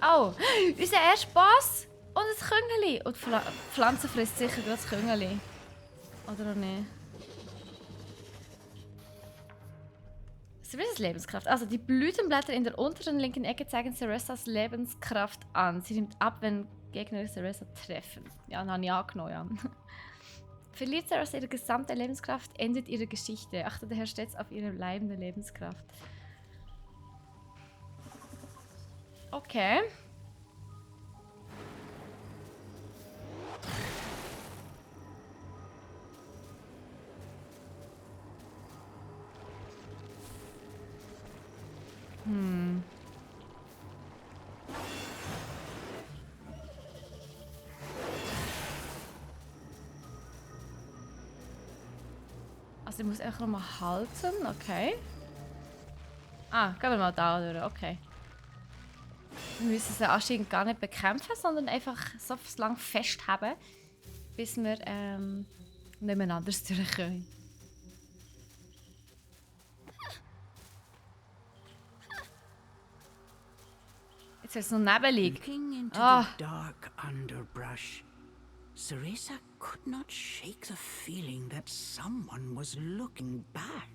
Oh, unser erster Boss und ein Küngeli. Und die Pflanze frisst sicher gerade das Küngeli. Oder auch nicht? Ceressas Lebenskraft. Also die Blütenblätter in der unteren linken Ecke zeigen Ceressas Lebenskraft an. Sie nimmt ab, wenn Gegner Ceressa treffen. Ja, dann habe ich angenommen, ja. Verliert Ceressa ihre gesamte Lebenskraft, endet ihre Geschichte. Achte daher stets auf ihre bleibende Lebenskraft. Okay. Also ich muss einfach nochmal halten, okay. Ah, gehen wir mal da durch, okay. Wir müssen sie anscheinend gar nicht bekämpfen, sondern einfach so lange festhalten, bis wir nicht mehr anders durch können. Jetzt ist es noch nebelig. Looking into Ah. the dark underbrush, Ceressa could not shake the feeling that someone was looking back.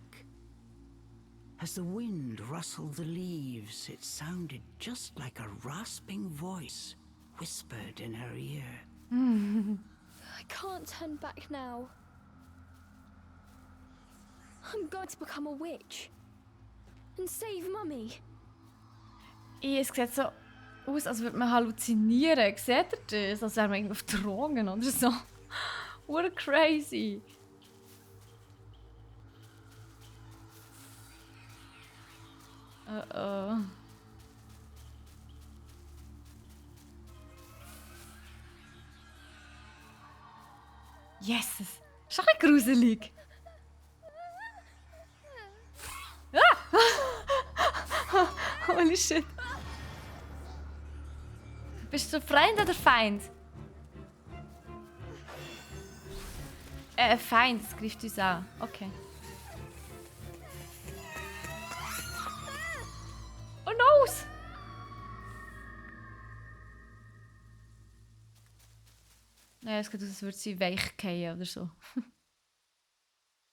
As the wind rustled the leaves, it sounded just like a rasping voice whispered in her ear. I can't turn back now. I'm going to become a witch. And save Mummy. Es sieht so aus, als würde man halluzinieren. Seht ihr das? Als wäre man irgendwie auf Drogen oder so. What crazy. Oh. Yes! Ist doch ein bisschen gruselig. Ah! Holy shit. Bist du Freund oder Feind? Feind, das greift uns an. Okay. Oh no! Ja, es geht aus, als würde sie weichgehen oder so.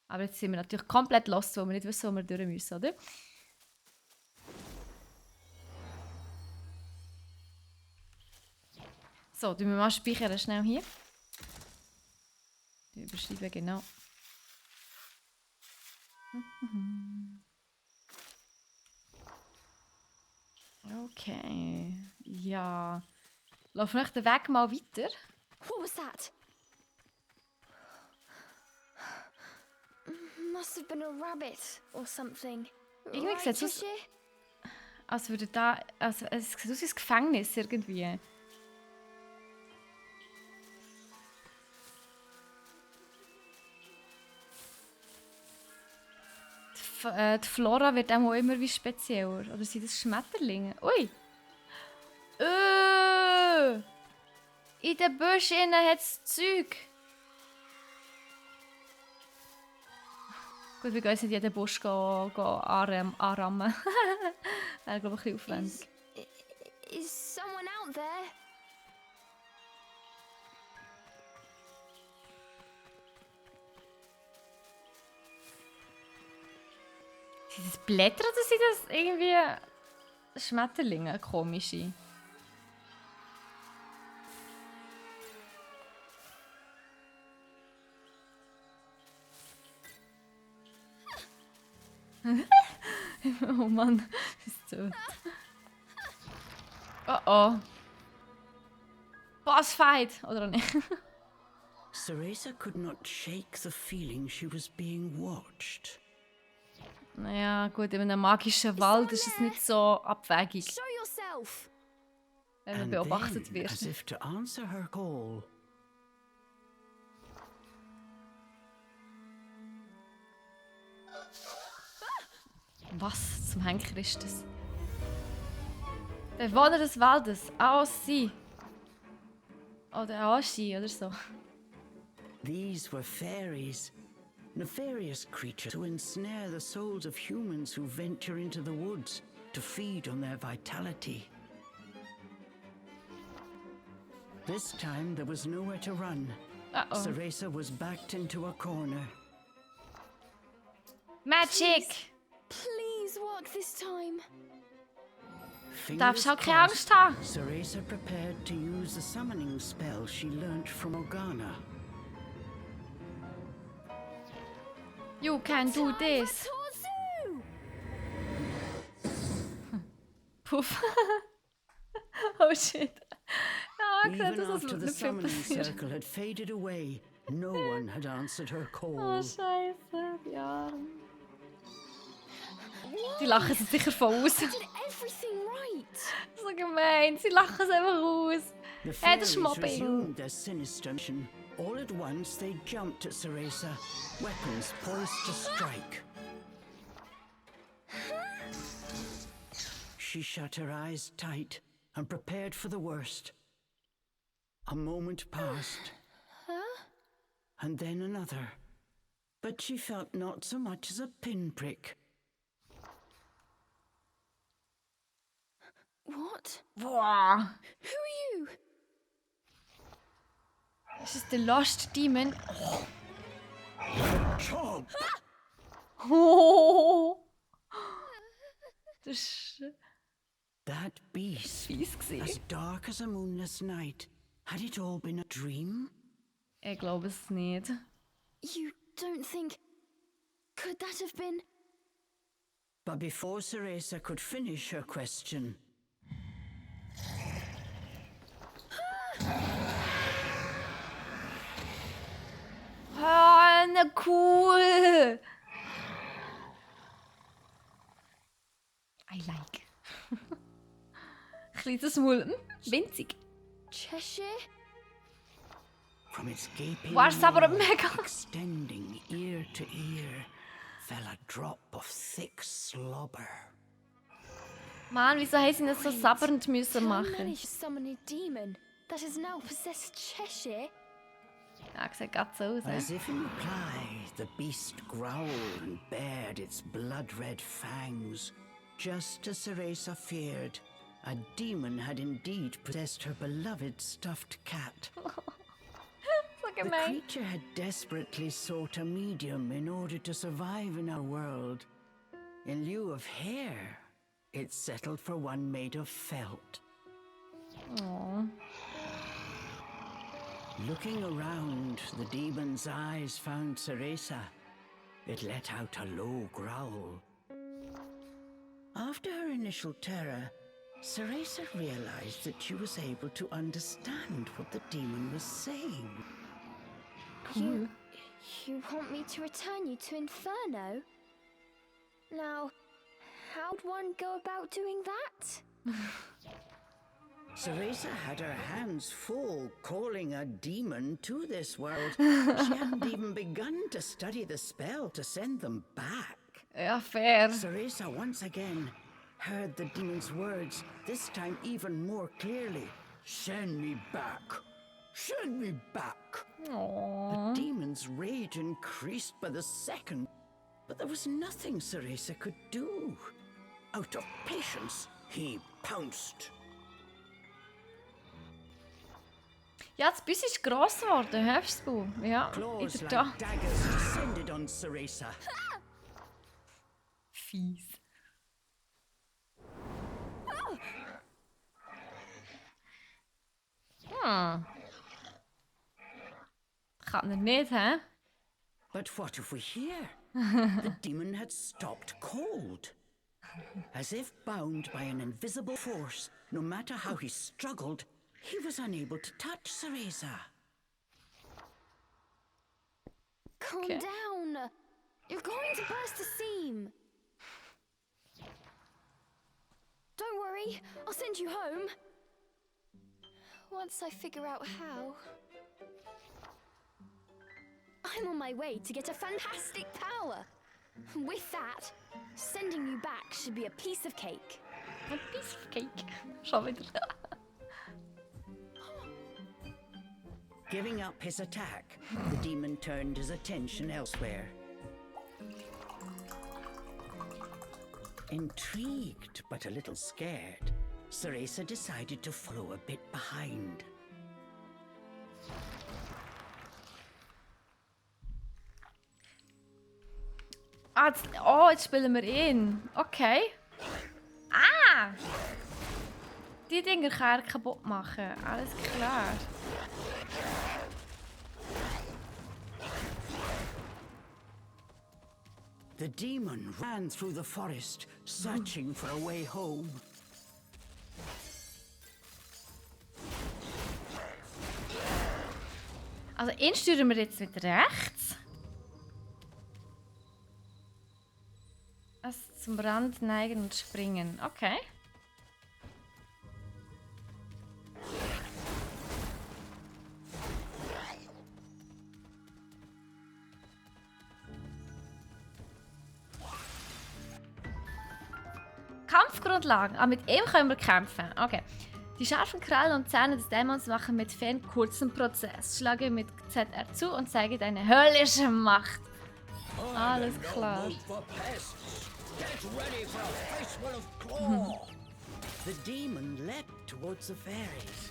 Aber jetzt sind wir natürlich komplett lost, weil wir nicht wissen, wo wir durch müssen, oder? So, tun wir mal speichern schnell hier. Die überschreiben genau. Okay. Ja. Laufen wir den Weg mal weiter? What was that? Must have been a rabbit or something. Irgendwie Right, sieht's aus- Cheshire? Als würde da. Also, es sieht aus wie ein Gefängnis irgendwie. Die Flora wird auch immer wie spezieller. Oder sind das Schmetterlinge? Ui! In den Büschen hat es Zeug. Gut, wir gehen jetzt nicht jeden Busch anrammen. Wäre, glaube ich, ein bisschen aufwendig. Is someone out there? Sind das Blätter oder sind das irgendwie Schmetterlinge? Komische. Oh Mann, das ist so. Oh oh. Bossfight, oder nicht? Ceressa could not shake the feeling she was being watched. Naja, gut, in einem magischen Wald ist es nicht so abwegig, Show yourself! wenn man And beobachtet then, wird. as if to answer her call, Was zum Henker ist das? Bewohner des Waldes, Aossi. Oder Aoshi oder so. these were fairies, nefarious creatures who ensnare the souls of humans who venture into the woods to feed on their vitality. This time there was nowhere to run. Uh-oh. Ceresa was backed into a corner. Magic! Please work this time. Darfst Fingers auch keine crossed, Angst haben. Ceresa prepared to use the summoning spell she learnt from Organa. You can do this. Torzu! Puff. Oh shit. Ja, gesagt, Even dass after the das nicht viel summoning passiert. circle had faded away, no one had answered her Oh, call. scheiße. Die Arme. Die lachen sich sicher voll aus. Did everything right. So gemein. Sie lachen es einfach aus. The das fairies ist Mobbing. resumed their sinister mission. All at once, they jumped at Ceresa, weapons poised to strike. She shut her eyes tight and prepared for the worst. A moment passed, and then another. But she felt not so much as a pinprick. What? Boah. Who are you? Das ist der Lost Demon. Chomp! Oh. Das ist That beast, fies as gewesen. dark as a moonless night. Had it all been a dream? Ich glaube es nicht. You don't think... Could that have been... But before Ceresa could finish her question, Ah, eine Kuh. I like. Kleines Maul. Winzig. Cheshire? from its gaping War's aber maw, mega. extending ear to ear, fell a drop of thick slobber. Mann, wieso haben sie das so sabbernd müssen How machen? managed to summon a demon that has now possessed Cheshire? Ja, sieht grad so aus. As if in reply, the beast growled and bared its blood-red fangs. Just as Ceresa feared, a demon had indeed possessed her beloved stuffed cat. So The gemein. creature had desperately sought a medium in order to survive in our world. In lieu of hair, it settled for one made of felt. Aw. Looking around, the demon's eyes found Ceresa. It let out a low growl. After her initial terror, Ceresa realized that she was able to understand what the demon was saying. You want me to return you to Inferno? Now, how'd one go about doing that? Ceresa had her hands full calling a demon to this world. She hadn't even begun to study the spell to send them back. Ja, fair. Ceresa once again heard the demon's words, this time even more clearly. Send me back! Send me back! Aww. The demon's rage increased by the second, but there was nothing Ceresa could do. Out of patience, he pounced. Ja, das Biss ist gross geworden, hörst du? Ja, Claws wieder like da. daggers descended on Ceresa. Fies. Hm. Kann er nicht, hä? But what have we here? The demon had stopped cold. As if bound by an invisible force, no matter how he struggled, he was unable to touch Ceresa. Calm Okay. down. You're going to burst the seam. Don't worry, I'll send you home. Once I figure out how. I'm on my way to get a fantastic power. With that, sending you back should be a piece of cake. Ein Piece of Cake. Schon wieder da. Giving up his attack, the demon turned his attention elsewhere. Intrigued but a little scared, Ceresa decided to follow a bit behind. Jetzt spielen wir ihn. Okay. Die Dinger kann er kaputt machen. Alles klar. The demon ran through the forest, searching for a way home. Also ihn steuern wir jetzt mit rechts. Also zum Rand neigen und springen. Okay. Kampfgrundlagen. Mit ihm können wir kämpfen. Okay. Die scharfen Krallen und Zähne des Dämons machen mit Feen kurzen Prozess. Schlage mit ZR zu und zeige deine höllische Macht. Alles klar. The demon leapt towards the fairies.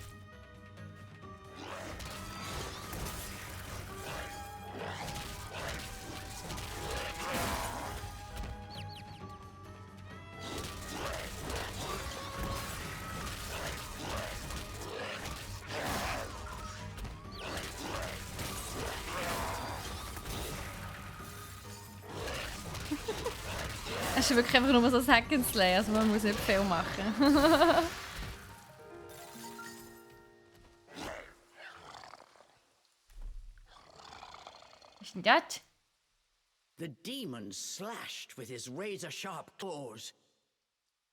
Es ist wirklich einfach nur so Hack and Slay, also man muss nicht viel machen. Was ist denn das? The demon slashed with his razor-sharp claws.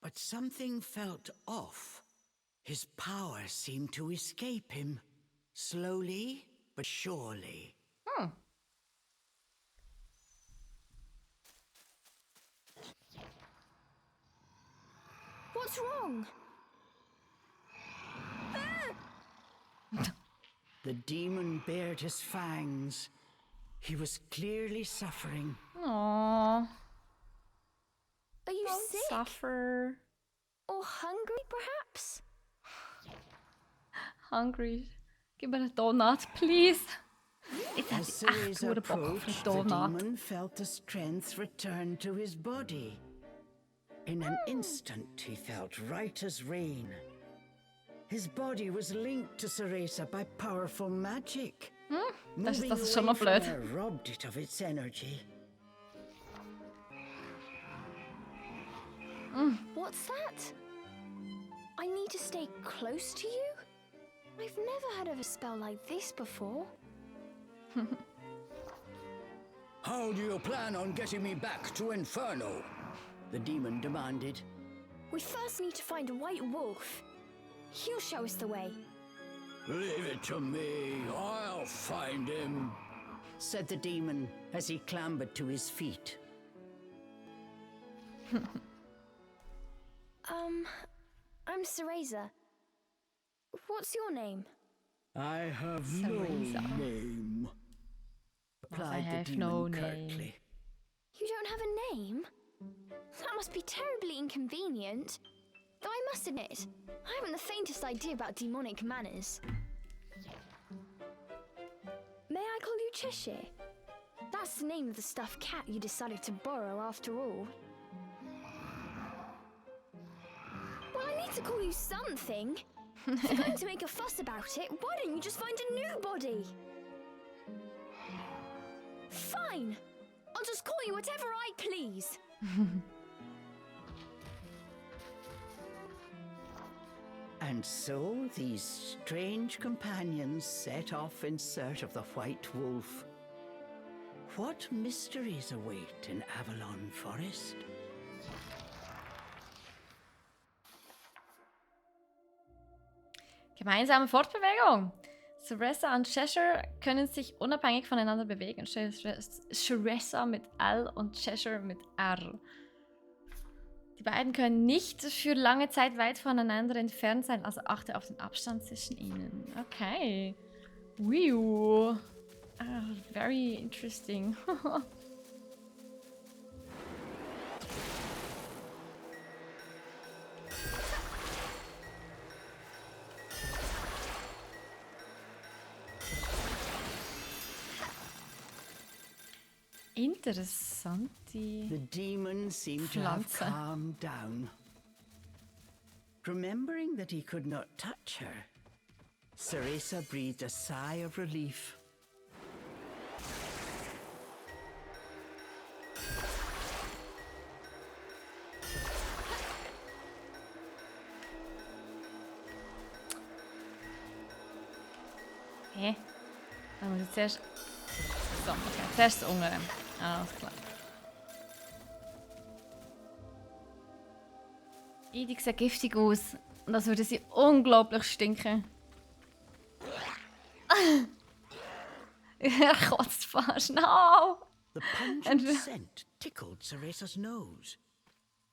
But something felt off. His power seemed to escape him. Slowly but surely. What's wrong? The demon bared his fangs. He was clearly suffering. Aww. Are you sick? Suffer. Or hungry, perhaps? Hungry. Gib mir einen Donut, please. Jetzt hätte As ich echt Cereza nur Bock auf einen approached, the Donut. demon felt the strength return to his body. In an instant, he felt right as rain. His body was linked to Cereza by powerful magic. Das Moving ist schon away mal from blöd. her robbed it of its energy. What's that? I need to stay close to you? I've never heard of a spell like this before. How do you plan on getting me back to Inferno? The demon demanded. We first need to find a white wolf. He'll show us the way. Leave it to me. I'll find him, said the demon as he clambered to his feet. I'm Cereza. What's your name? I have Cereza. no name, replied have the demon no name. curtly. You don't have a name? That must be terribly inconvenient. Though I must admit, I haven't the faintest idea about demonic manners. May I call you Cheshire? That's the name of the stuffed cat you decided to borrow after all. Well, I need to call you something. If you're going to make a fuss about it, why don't you just find a new body? Fine. I'll just call you whatever I please. And so these strange companions set off in search of the White Wolf. What mysteries await in Avalon Forest? Gemeinsame Fortbewegung. Cereza und Cheshire können sich unabhängig voneinander bewegen. Cereza mit L und Cheshire mit R. Die beiden können nicht für lange Zeit weit voneinander entfernt sein, also achte auf den Abstand zwischen ihnen. Okay. Wiu. Very interesting. Interessante. The demon seemed to have Pflanze. calmed down. Remembering that he could not touch her, Ceresa breathed a sigh of relief. Hä? Dann muss ich zuerst. So, okay. Zuerst das untere. Alles klar. Die sehen giftig aus. Und das würde sie unglaublich stinken. Er kotzt fast. No! The pungent scent tickled Ceresa's nose.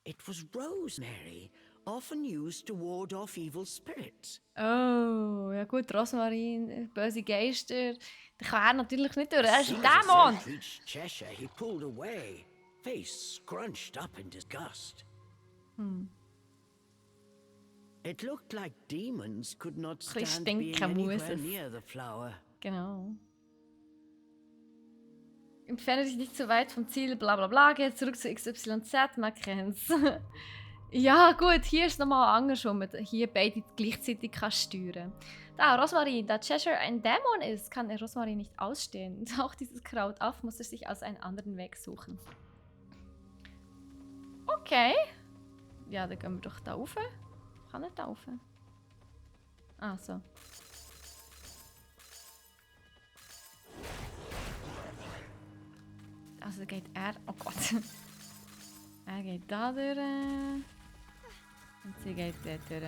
It was rosemary, often used to ward off evil spirits. Oh, ja gut, Rosmarin, böse Geister. Der kann er natürlich nicht durch. Er ist ein Soon as the Dämon! scent reached Cheshire, he pulled away, face scrunched up in disgust. It looked like demons could not Bisschen stand being stinken muss anywhere es. near the flower. Genau. Entferne dich nicht zu weit vom Ziel, bla bla bla, geh zurück zu XYZ, man kennt's. Ja gut, hier ist nochmal anders, wo man hier beide gleichzeitig kann steuern. Da Rosmarin, da Cheshire ein Dämon ist, kann er Rosmarin nicht ausstehen. Taucht dieses Kraut auf, muss er sich aus einen anderen Weg suchen. Okay. Ja, dann gehen wir doch da rauf. Kann nicht da rauf. Ah, so. Also geht er... Oh Gott. Er geht da durch. Und sie geht dort durch.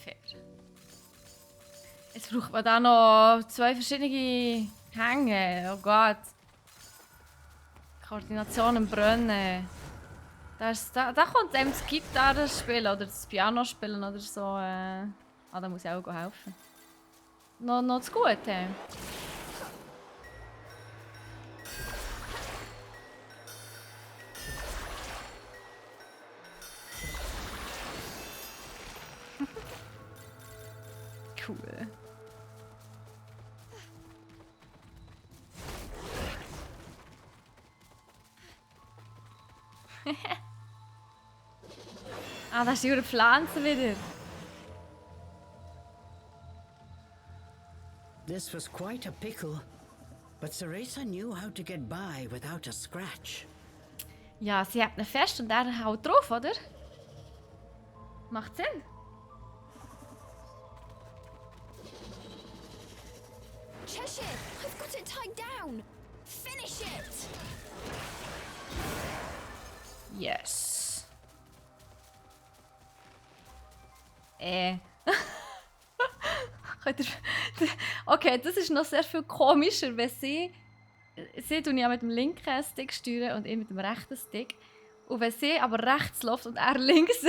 Fair. Jetzt braucht man da noch 2 verschiedene Hänge. Oh Gott. Koordination im Brennen. Da kommt einem das Gitarre spielen oder das Piano spielen oder so. Ah, da muss ich auch helfen. Noch das Gute. Cool. Ah, da ist die Pflanze wieder. This was quite a pickle, but Ceresa knew how to get by without a scratch. Ja, sie hat ihn fest und er haut drauf, oder? Macht Sinn. Cheshire, I've got it tied down. Finish it. Yes. Okay, das ist noch sehr viel komischer, weil sie tun ja mit dem linken Stick steuern und ich mit dem rechten Stick. Und wenn sie aber rechts läuft und er links,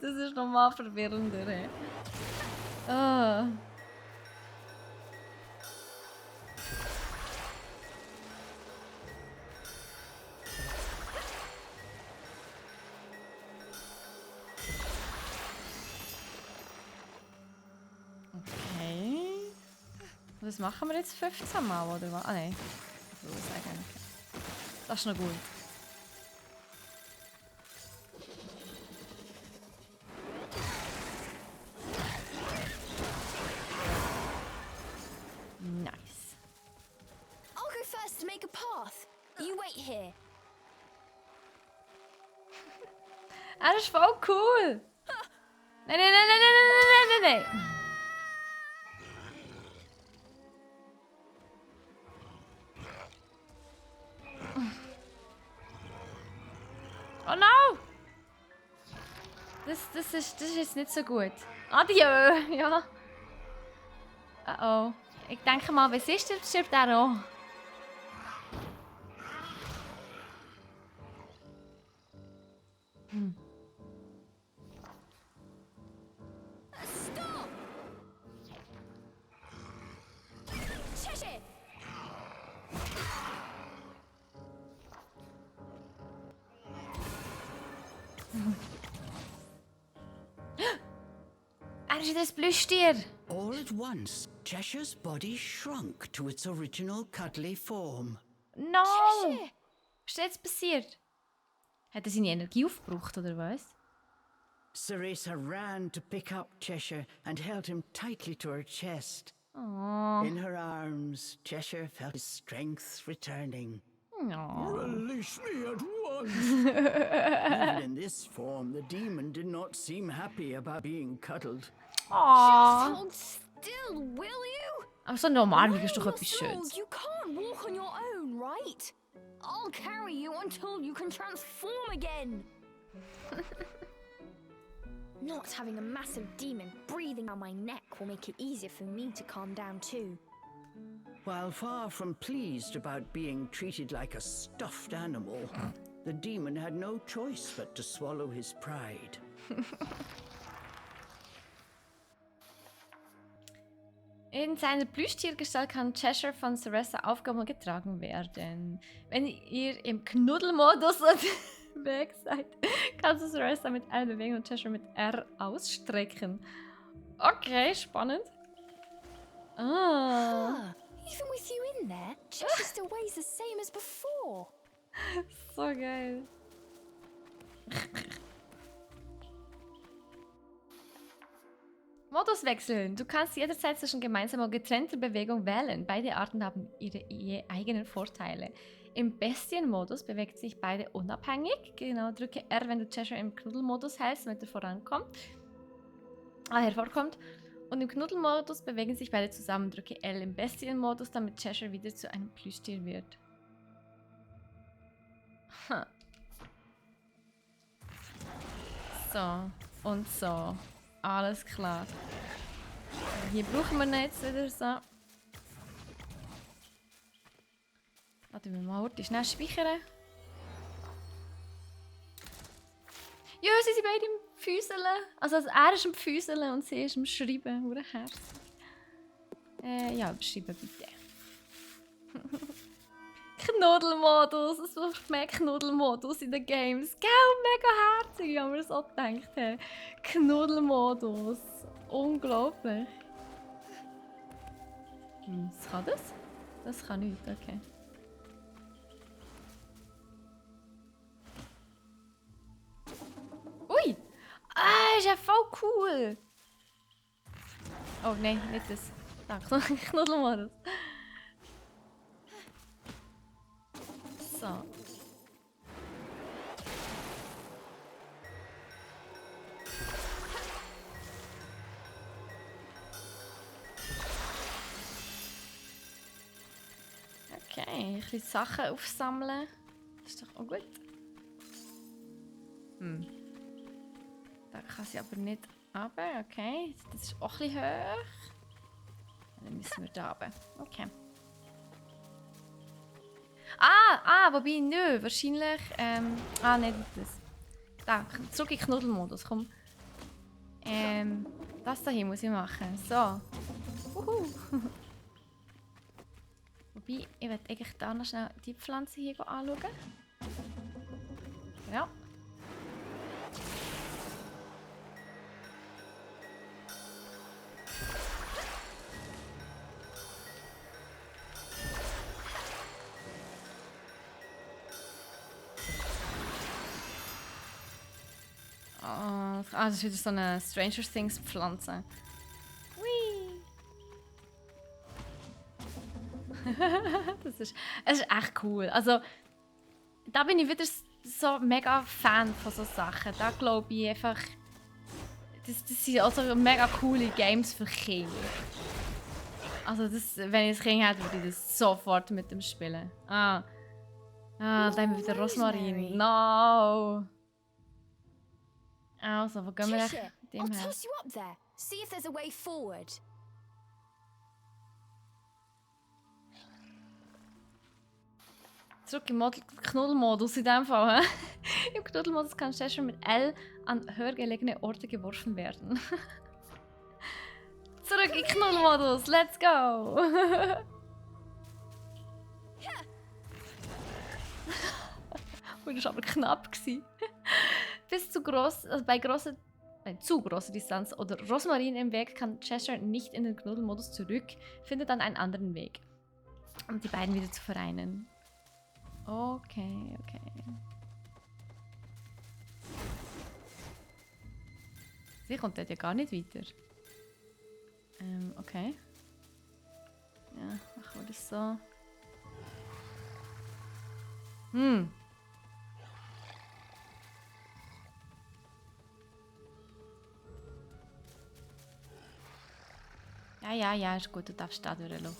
das ist nochmal verwirrender. Hey. Ah. Okay. Was machen wir jetzt 15 Mal, oder was? Ah nein. Ich will sagen. Das ist noch gut. Nice. I'll go first to make a path. You wait here. Er ist voll cool! Nein, nein, nein, nein, nein, nein, nein, nein, nein! Oh no! Das ist jetzt nicht so gut. Adieu! Ja. Oh oh. Ich denke mal, wenn sie stirbt, stirbt er auch. Stop! Cheshire! Er ist wieder das Plüschtier. All at once, Cheshire's body shrunk to its original cuddly form. No! Was ist jetzt passiert? Hat er seine Energie aufgebraucht, oder was? Ceresa ran to pick up Cheshire and held him tightly to her chest. Oh. In her arms, Cheshire felt his strength returning. Oh. Release me at once! Even in this form, the demon did not seem happy about being cuddled. Oh. Hold still, will you? Aber so normal Why ist doch you're etwas so Schönes. old, you can't walk on your own, right? I'll carry you until you can transform again. Not having a massive demon breathing down my neck will make it easier for me to calm down too. While far from pleased about being treated like a stuffed animal, the demon had no choice but to swallow his pride. In seiner Plüschtiergestalt kann Cheshire von Ceresa Aufgaben getragen werden. Wenn ihr im Knuddelmodus unterwegs seid, kannst du Ceresa mit L bewegen und Cheshire mit R ausstrecken. Okay, spannend. Ah, Even with you in there, Cheshire still weighs the same as before. so geil. Modus wechseln. Du kannst jederzeit zwischen gemeinsamer und getrennter Bewegung wählen. Beide Arten haben ihre eigenen Vorteile. Im Bestienmodus bewegt sich beide unabhängig. Genau, drücke R, wenn du Cheshire im Knuddelmodus hältst, damit er hervorkommt. Und im Knuddelmodus bewegen sich beide zusammen. Drücke L im Bestienmodus, damit Cheshire wieder zu einem Plüschtier wird. Huh. So und so. Alles klar. Hier brauchen wir jetzt wieder so. Warte, wir mal schnell speichern. Ja, sie sind beide im Füßeln. Also er ist im Füßeln und sie ist im Schreiben. Hure herzig. Ja, beschreiben bitte. Knuddelmodus. Es braucht mehr Knuddelmodus in den Games. Gell, mega herzig, wie wir so gedacht haben. Knuddelmodus. Unglaublich. Was kann das? Das kann nichts, okay. Ui! Ah, ist ja voll cool! Oh nein, nicht das. Da, Knuddelmodus. So. Okay, ein bisschen Sachen aufsammeln. Das ist doch auch gut. Da kann sie aber nicht runter. Okay, das ist auch ein bisschen hoch. Dann müssen wir da runter. Okay. Wobei, nö, wahrscheinlich, nicht das. Da, zurück in den Knuddelmodus, komm. Das hier muss ich machen, so. Wobei, ich will eigentlich da noch schnell die Pflanze hier anschauen. Ja. Das ist wieder so eine Stranger Things Pflanze. Hui! Es ist echt cool. Also, da bin ich wieder so mega Fan von so Sachen. Da glaube ich einfach, das sind also mega coole Games für Kinder. Also, wenn ich ein Kind hätte, würde ich das sofort mit dem spielen. Da haben wir wieder Rosmarin. No! Also, wo gehen wir Cheshire, dem I'll her? toss you up there. See if there's a way forward. Zurück im Knuddelmodus in dem Fall. Im Knuddelmodus kann Cheshire mit L an höher gelegene Orte geworfen werden. Zurück in Knuddelmodus, let's go! Das war aber knapp. Bis zu gross, also bei grossen bei zu großer Distanz oder Rosmarin im Weg, kann Cheshire nicht in den Knuddelmodus zurück, findet dann einen anderen Weg, um die beiden wieder zu vereinen. Okay, okay. Sie kommt dort ja gar nicht weiter. Okay. Ja, machen wir das so. Ja, ist gut, du darfst da durchlaufen.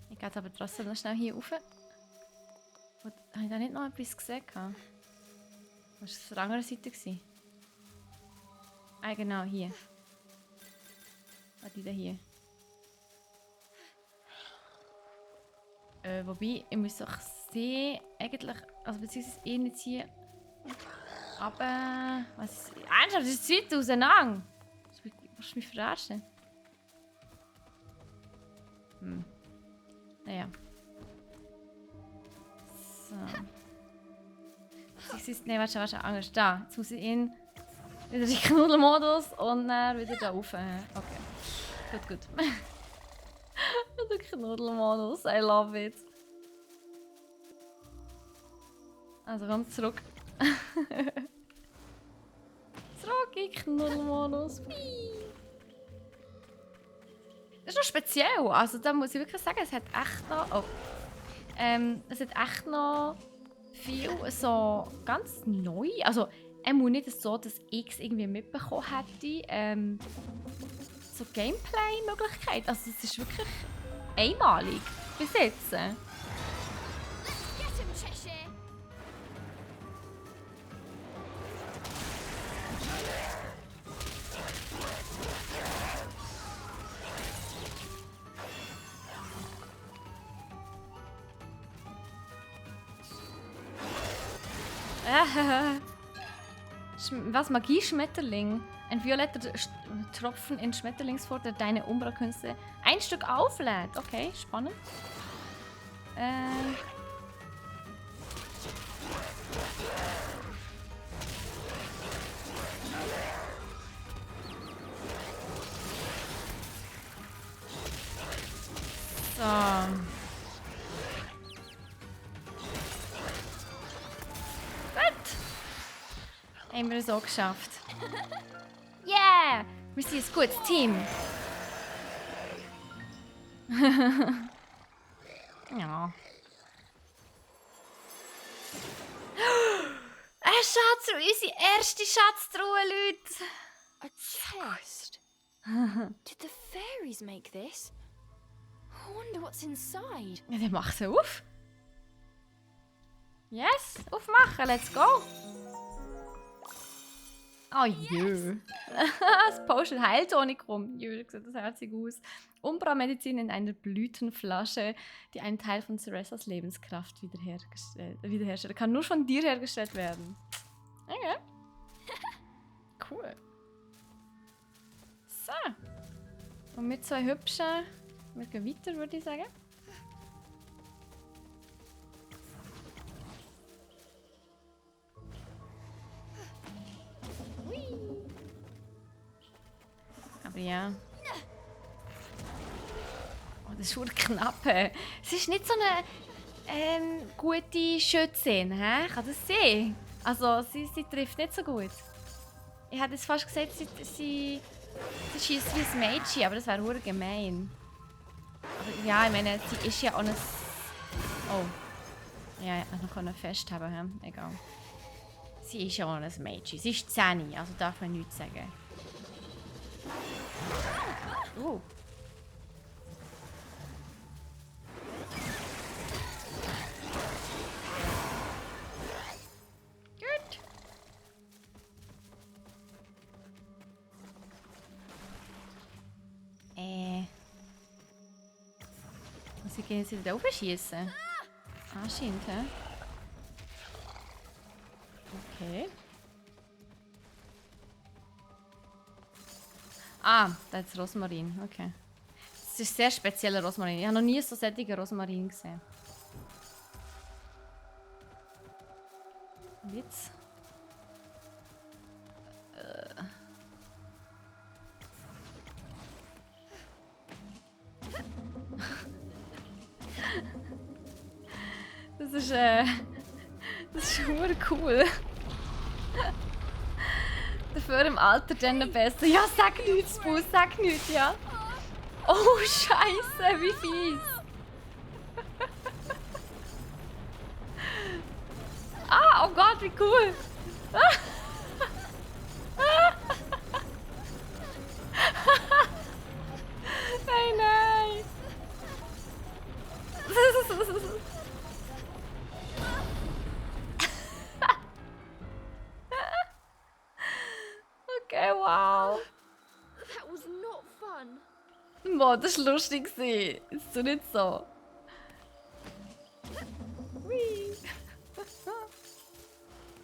Ich gehe jetzt aber trotzdem noch schnell hier rauf. Habe ich da nicht noch etwas gesehen? Was war das auf der anderen Seite? Ah, genau, hier. Die da hier. Wobei, ich muss doch sehen, eigentlich, also beziehungsweise eh nicht hier. Aber, was ist, ernsthaft, das ist weit auseinander. Willst du mich verarschen? Naja. So. Nein, warte, Angst. Da. Jetzt muss ich in wieder den Knuddelmodus und dann wieder da rauf. Okay. Gut. Der Knuddelmodus, I love it. Also komm zurück. Zurück in den Knuddelmodus. Das ist noch speziell. Also da muss ich wirklich sagen, es hat echt noch... es hat echt noch viel so ganz neu. Also nicht so, dass ich es irgendwie mitbekommen hätte. So Gameplay-Möglichkeit. Also es ist wirklich einmalig bis jetzt. Get him, Cheshire! Was? Magie-Schmetterling? Ein violetter Tropfen in Schmetterlingsform, der deine Umbra-Künste ein Stück auflädt. Okay, spannend. So. Haben wir es auch geschafft. Yeah! Wir sind ein gutes Team. Ja. Eine Schatztruhe! Unsere erste Schatztruhe, Leute! A chest? Did the fairies make this? I wonder what's inside. Ja, dann mach sie auf. Yes! Aufmachen, let's go! Oh jö. Das Potion Heiltonikum. Jö, sieht das herzig aus. Umbra-Medizin in einer Blütenflasche, die einen Teil von Ceressas Lebenskraft wiederherstellen kann. Nur von dir hergestellt werden. Okay. Cool. So. Und mit zwei hübschen... Wir gehen weiter, würde ich sagen. Aber ja. Oh, das ist schon knapp. Es ist nicht so eine gute Schützin, hä? Ich kann das sehen. Also, sie trifft nicht so gut. Ich hätte jetzt fast gesagt, sie schießt wie ein Mädchen, aber das wäre verdammt gemein. Aber ja, ich meine, sie ist ja auch ein... Oh. Ja, ich konnte noch festhalten, hä? Egal. Sie ist ja auch ein Mädchen. Sie ist 10, also darf man nichts sagen. Gut. Sie gehen jetzt wieder aufschießen. Anscheinend, hä? Okay. Ah, da ist Rosmarin. Okay. Es ist sehr spezieller Rosmarin. Ich habe noch nie so sättigen Rosmarin gesehen. Und jetzt? Das ist schon cool. Dafür im Alter dann besser. Ja, sag nichts, Bus, sag nichts, ja. Oh, Scheiße, wie fies. Ah, oh Gott, wie cool. Nein, nein. Okay, wow. That was not fun. Boah, das war lustig. Ist so nicht so. Hui.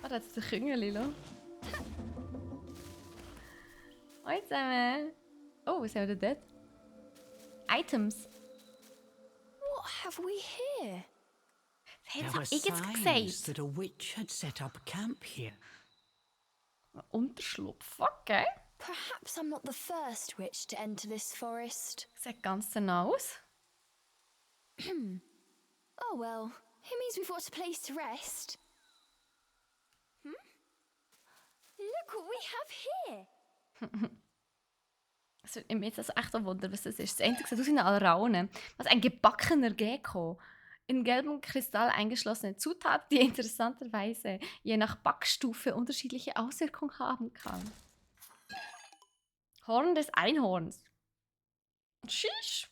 Ah, da hat es den Küngel, Lilo. Hoi zusammen. Oh, was haben wir denn dort? Items. What have we here? There Das were habe ich jetzt signs gesagt. that a witch had set up camp here. Unterschlupf, okay. Perhaps I'm not the first witch to enter this forest. Sieht ganz danach aus. Oh well, it means we've got a place to rest. Look what we have here. Es würde mich jetzt also echt auch wundern, was das ist. Das Einzige sieht aus wie eine Alraune. Was ein gebackener Gecko. In gelbem Kristall eingeschlossene Zutat, die interessanterweise je nach Backstufe unterschiedliche Auswirkungen haben kann. Horn des Einhorns. Schisch.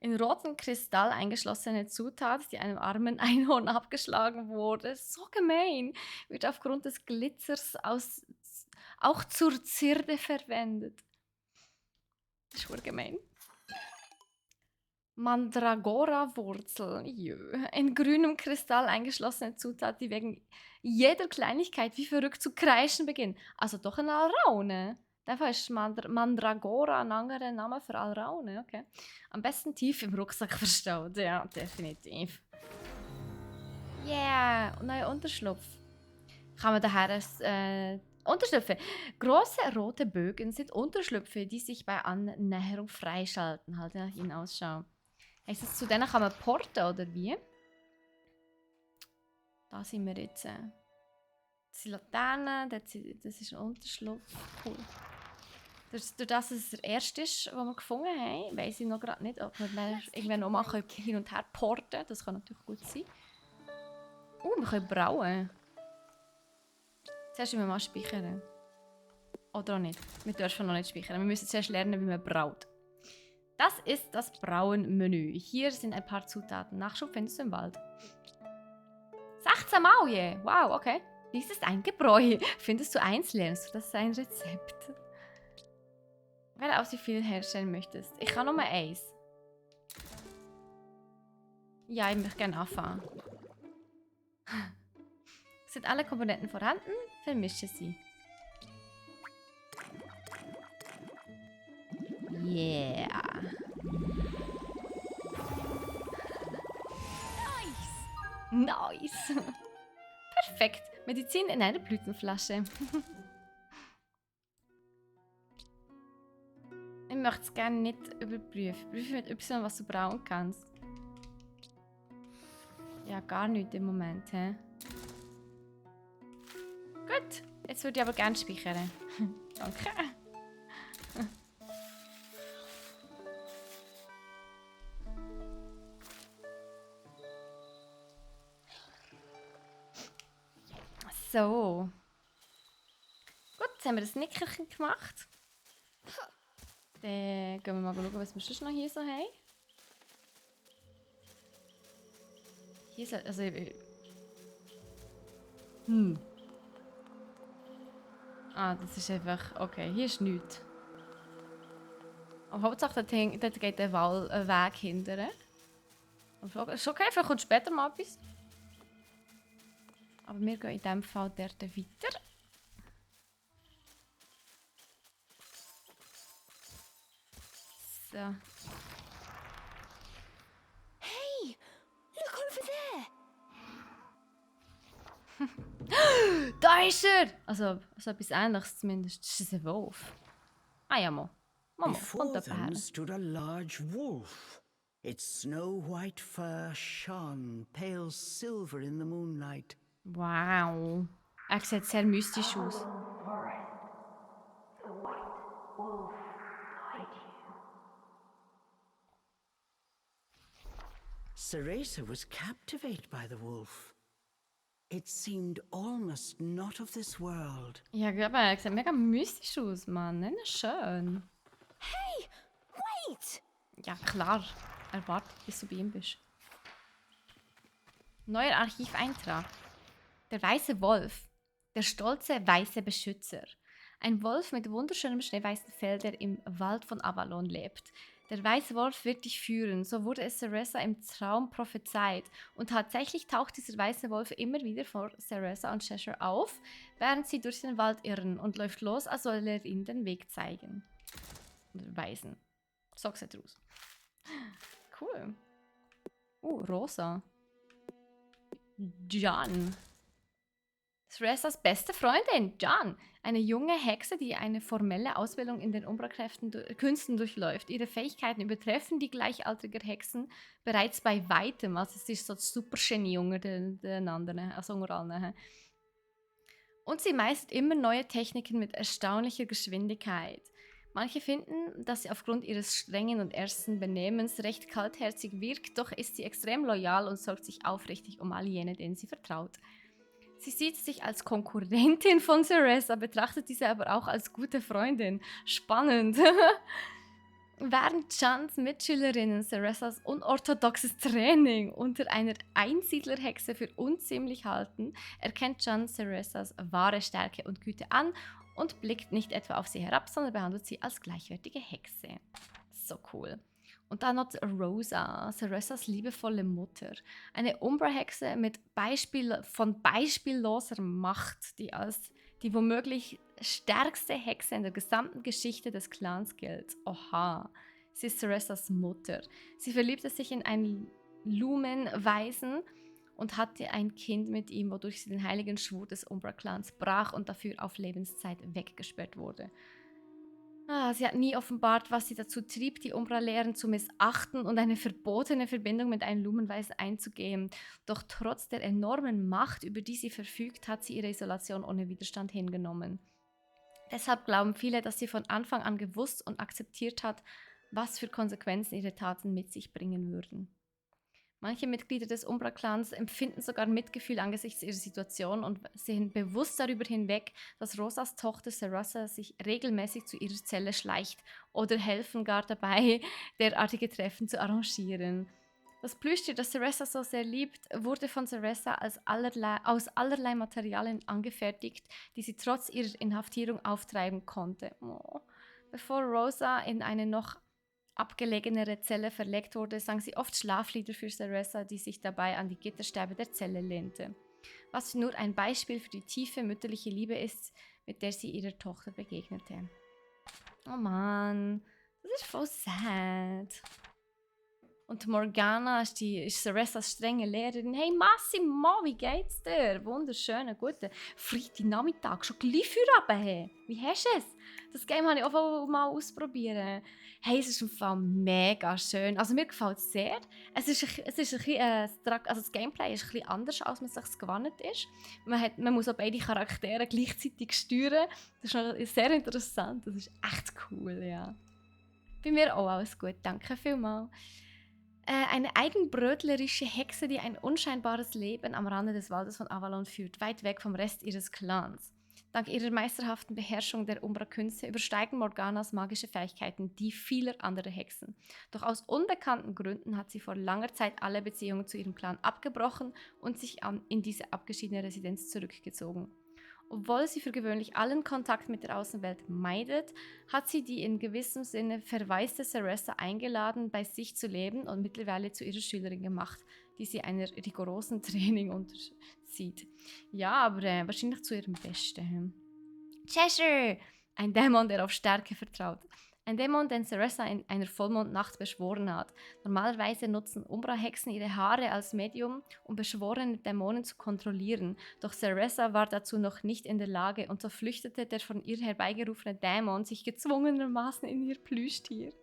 In roten Kristall eingeschlossene Zutat, die einem armen Einhorn abgeschlagen wurde. So gemein. Wird aufgrund des Glitzers auch zur Zierde verwendet. Das ist voll gemein. Mandragora-Wurzel. In grünem Kristall eingeschlossene Zutat, die wegen jeder Kleinigkeit wie verrückt zu kreischen beginnt. Also doch eine Alraune. Dafür ist Mandragora ein anderer Name für Alraune. Okay. Am besten tief im Rucksack verstaut. Ja, definitiv. Yeah, und neuer Unterschlupf. Kann man daher Unterschlüpfe. Große rote Bögen sind Unterschlüpfe, die sich bei Annäherung freischalten. Halt ja, Hinausschau. Heißt das, zu denen kann man porten, oder wie? Da sind wir jetzt. Das sind Laternen, das ist ein Unterschlupf. Cool. Durch das, dass es der erste ist, den wir gefunden haben, weiss ich noch gerade nicht, ob wir dann irgendwann noch mal hin und her porten. Das kann natürlich gut sein. Wir können brauen. Zuerst müssen wir mal speichern. Oder auch nicht. Wir dürfen noch nicht speichern. Wir müssen zuerst lernen, wie man braut. Das ist das Brauen-Menü. Hier sind ein paar Zutaten. Nachschub findest du im Wald. 16 Mal je. Wow, okay. Dies ist ein Gebräu. Findest du eins, lernst du. Das ist ein Rezept. Wähle aus, wie viel herstellen möchtest. Ich kann nur eins. Ja, ich möchte gerne anfangen. Sind alle Komponenten vorhanden? Vermische sie. Yeah. Nice. Perfekt. Medizin in einer Blütenflasche. Ich möchte es gerne nicht überprüfen. Prüfe mit Y, was du brauen kannst. Ja, gar nicht im Moment. He? Gut, jetzt würde ich aber gerne speichern. Danke. So. Gut, jetzt haben wir das Nickerchen gemacht. Dann gehen wir mal schauen, was wir sonst noch hier so haben. Hier ist also Ah, das ist einfach... Okay, hier ist nichts. Aber Hauptsache, dort geht der Weg hinterher. Ist okay, vielleicht kommt später mal etwas. Aber wir gehen in diesem Fall dort weiter. So. Da ist er! Also, so etwas Ähnliches zumindest. Das ist ein Wolf. Ah ja, Mama, kommt Before jemand her. them stood a large wolf. Its snow-white fur shone pale silver in the moonlight. Wow. Er sieht sehr mystisch aus. Avalon Forest. The white wolf guide you. Ceresa was captivated by the wolf. It seemed almost not of this world. Ja, aber er sieht mega mystisch aus, Mann. Nicht schön. Hey, wait! Ja, klar. Er wartet, bis du bei ihm bist. Neuer Archiveintrag. Der weiße Wolf. Der stolze weiße Beschützer. Ein Wolf mit wunderschönem schneeweißen Fell, der im Wald von Avalon lebt. Der weiße Wolf wird dich führen, so wurde es Ceresa im Traum prophezeit. Und tatsächlich taucht dieser weiße Wolf immer wieder vor Ceresa und Cheshire auf, während sie durch den Wald irren und läuft los, als soll er ihnen den Weg zeigen. Oder weisen. So sieht er aus. Cool. Rosa. Jan. Ceresas beste Freundin, Jan. Eine junge Hexe, die eine formelle Ausbildung in den Umbra-Künsten durchläuft. Ihre Fähigkeiten übertreffen die gleichaltriger Hexen bereits bei weitem. Also es ist so das Super-Genie unter den anderen, also unter allen. Und sie meistert immer neue Techniken mit erstaunlicher Geschwindigkeit. Manche finden, dass sie aufgrund ihres strengen und ernsten Benehmens recht kaltherzig wirkt, doch ist sie extrem loyal und sorgt sich aufrichtig um all jene, denen sie vertraut. Sie sieht sich als Konkurrentin von Ceresa, betrachtet diese aber auch als gute Freundin. Spannend. Während Jans Mitschülerinnen Ceresas unorthodoxes Training unter einer Einsiedlerhexe für unziemlich halten, erkennt Jan Ceresas wahre Stärke und Güte an und blickt nicht etwa auf sie herab, sondern behandelt sie als gleichwertige Hexe. So cool. Und dann noch Rosa, Ceresas liebevolle Mutter. Eine Umbra-Hexe mit beispielloser Macht, die als die womöglich stärkste Hexe in der gesamten Geschichte des Clans gilt. Oha, sie ist Ceresas Mutter. Sie verliebte sich in einen Lumen-Weisen und hatte ein Kind mit ihm, wodurch sie den heiligen Schwur des Umbra-Clans brach und dafür auf Lebenszeit weggesperrt wurde. Sie hat nie offenbart, was sie dazu trieb, die Umbra-Lehren zu missachten und eine verbotene Verbindung mit einem Lumenweisen einzugehen. Doch trotz der enormen Macht, über die sie verfügt, hat sie ihre Isolation ohne Widerstand hingenommen. Deshalb glauben viele, dass sie von Anfang an gewusst und akzeptiert hat, was für Konsequenzen ihre Taten mit sich bringen würden. Manche Mitglieder des Umbra-Clans empfinden sogar Mitgefühl angesichts ihrer Situation und sehen bewusst darüber hinweg, dass Rosas Tochter Ceresa sich regelmäßig zu ihrer Zelle schleicht oder helfen gar dabei, derartige Treffen zu arrangieren. Das Plüschtier, das Ceresa so sehr liebt, wurde von Ceresa aus allerlei Materialien angefertigt, die sie trotz ihrer Inhaftierung auftreiben konnte. Bevor Rosa in eine noch abgelegenere Zelle verlegt wurde, sang sie oft Schlaflieder für Ceresa, die sich dabei an die Gitterstäbe der Zelle lehnte. Was nur ein Beispiel für die tiefe mütterliche Liebe ist, mit der sie ihrer Tochter begegnete. Oh Mann, das ist voll sad. Und Morgana ist Ceresas strenge Lehrerin. Hey Massimo, wie geht's dir? Wunderschönen, guten Freitagnachmittag. Schon gleich für Abend. Hey. Wie hast du es? Das Game habe ich auch mal ausprobieren. Hey, es ist im Fall mega schön. Also mir gefällt es sehr. Es ist ein bisschen, also das Gameplay ist ein bisschen anders, als man es sich gewohnt ist. Man muss auch beide Charaktere gleichzeitig steuern. Das ist noch sehr interessant. Das ist echt cool, ja. Bei mir auch alles gut. Danke vielmals. Eine eigenbrötlerische Hexe, die ein unscheinbares Leben am Rande des Waldes von Avalon führt, weit weg vom Rest ihres Clans. Dank ihrer meisterhaften Beherrschung der Umbra-Künste übersteigen Morganas magische Fähigkeiten die vieler anderer Hexen. Doch aus unbekannten Gründen hat sie vor langer Zeit alle Beziehungen zu ihrem Clan abgebrochen und sich in diese abgeschiedene Residenz zurückgezogen. Obwohl sie für gewöhnlich allen Kontakt mit der Außenwelt meidet, hat sie die in gewissem Sinne verwaiste Ceresa eingeladen, bei sich zu leben und mittlerweile zu ihrer Schülerin gemacht, die sie einer rigorosen Training unterzieht. Ja, aber wahrscheinlich zu ihrem Besten. Cheshire! Ein Dämon, der auf Stärke vertraut. Ein Dämon, den Ceressa in einer Vollmondnacht beschworen hat. Normalerweise nutzen Umbra-Hexen ihre Haare als Medium, um beschworene Dämonen zu kontrollieren. Doch Ceressa war dazu noch nicht in der Lage und so flüchtete der von ihr herbeigerufene Dämon sich gezwungenermaßen in ihr Plüschtier.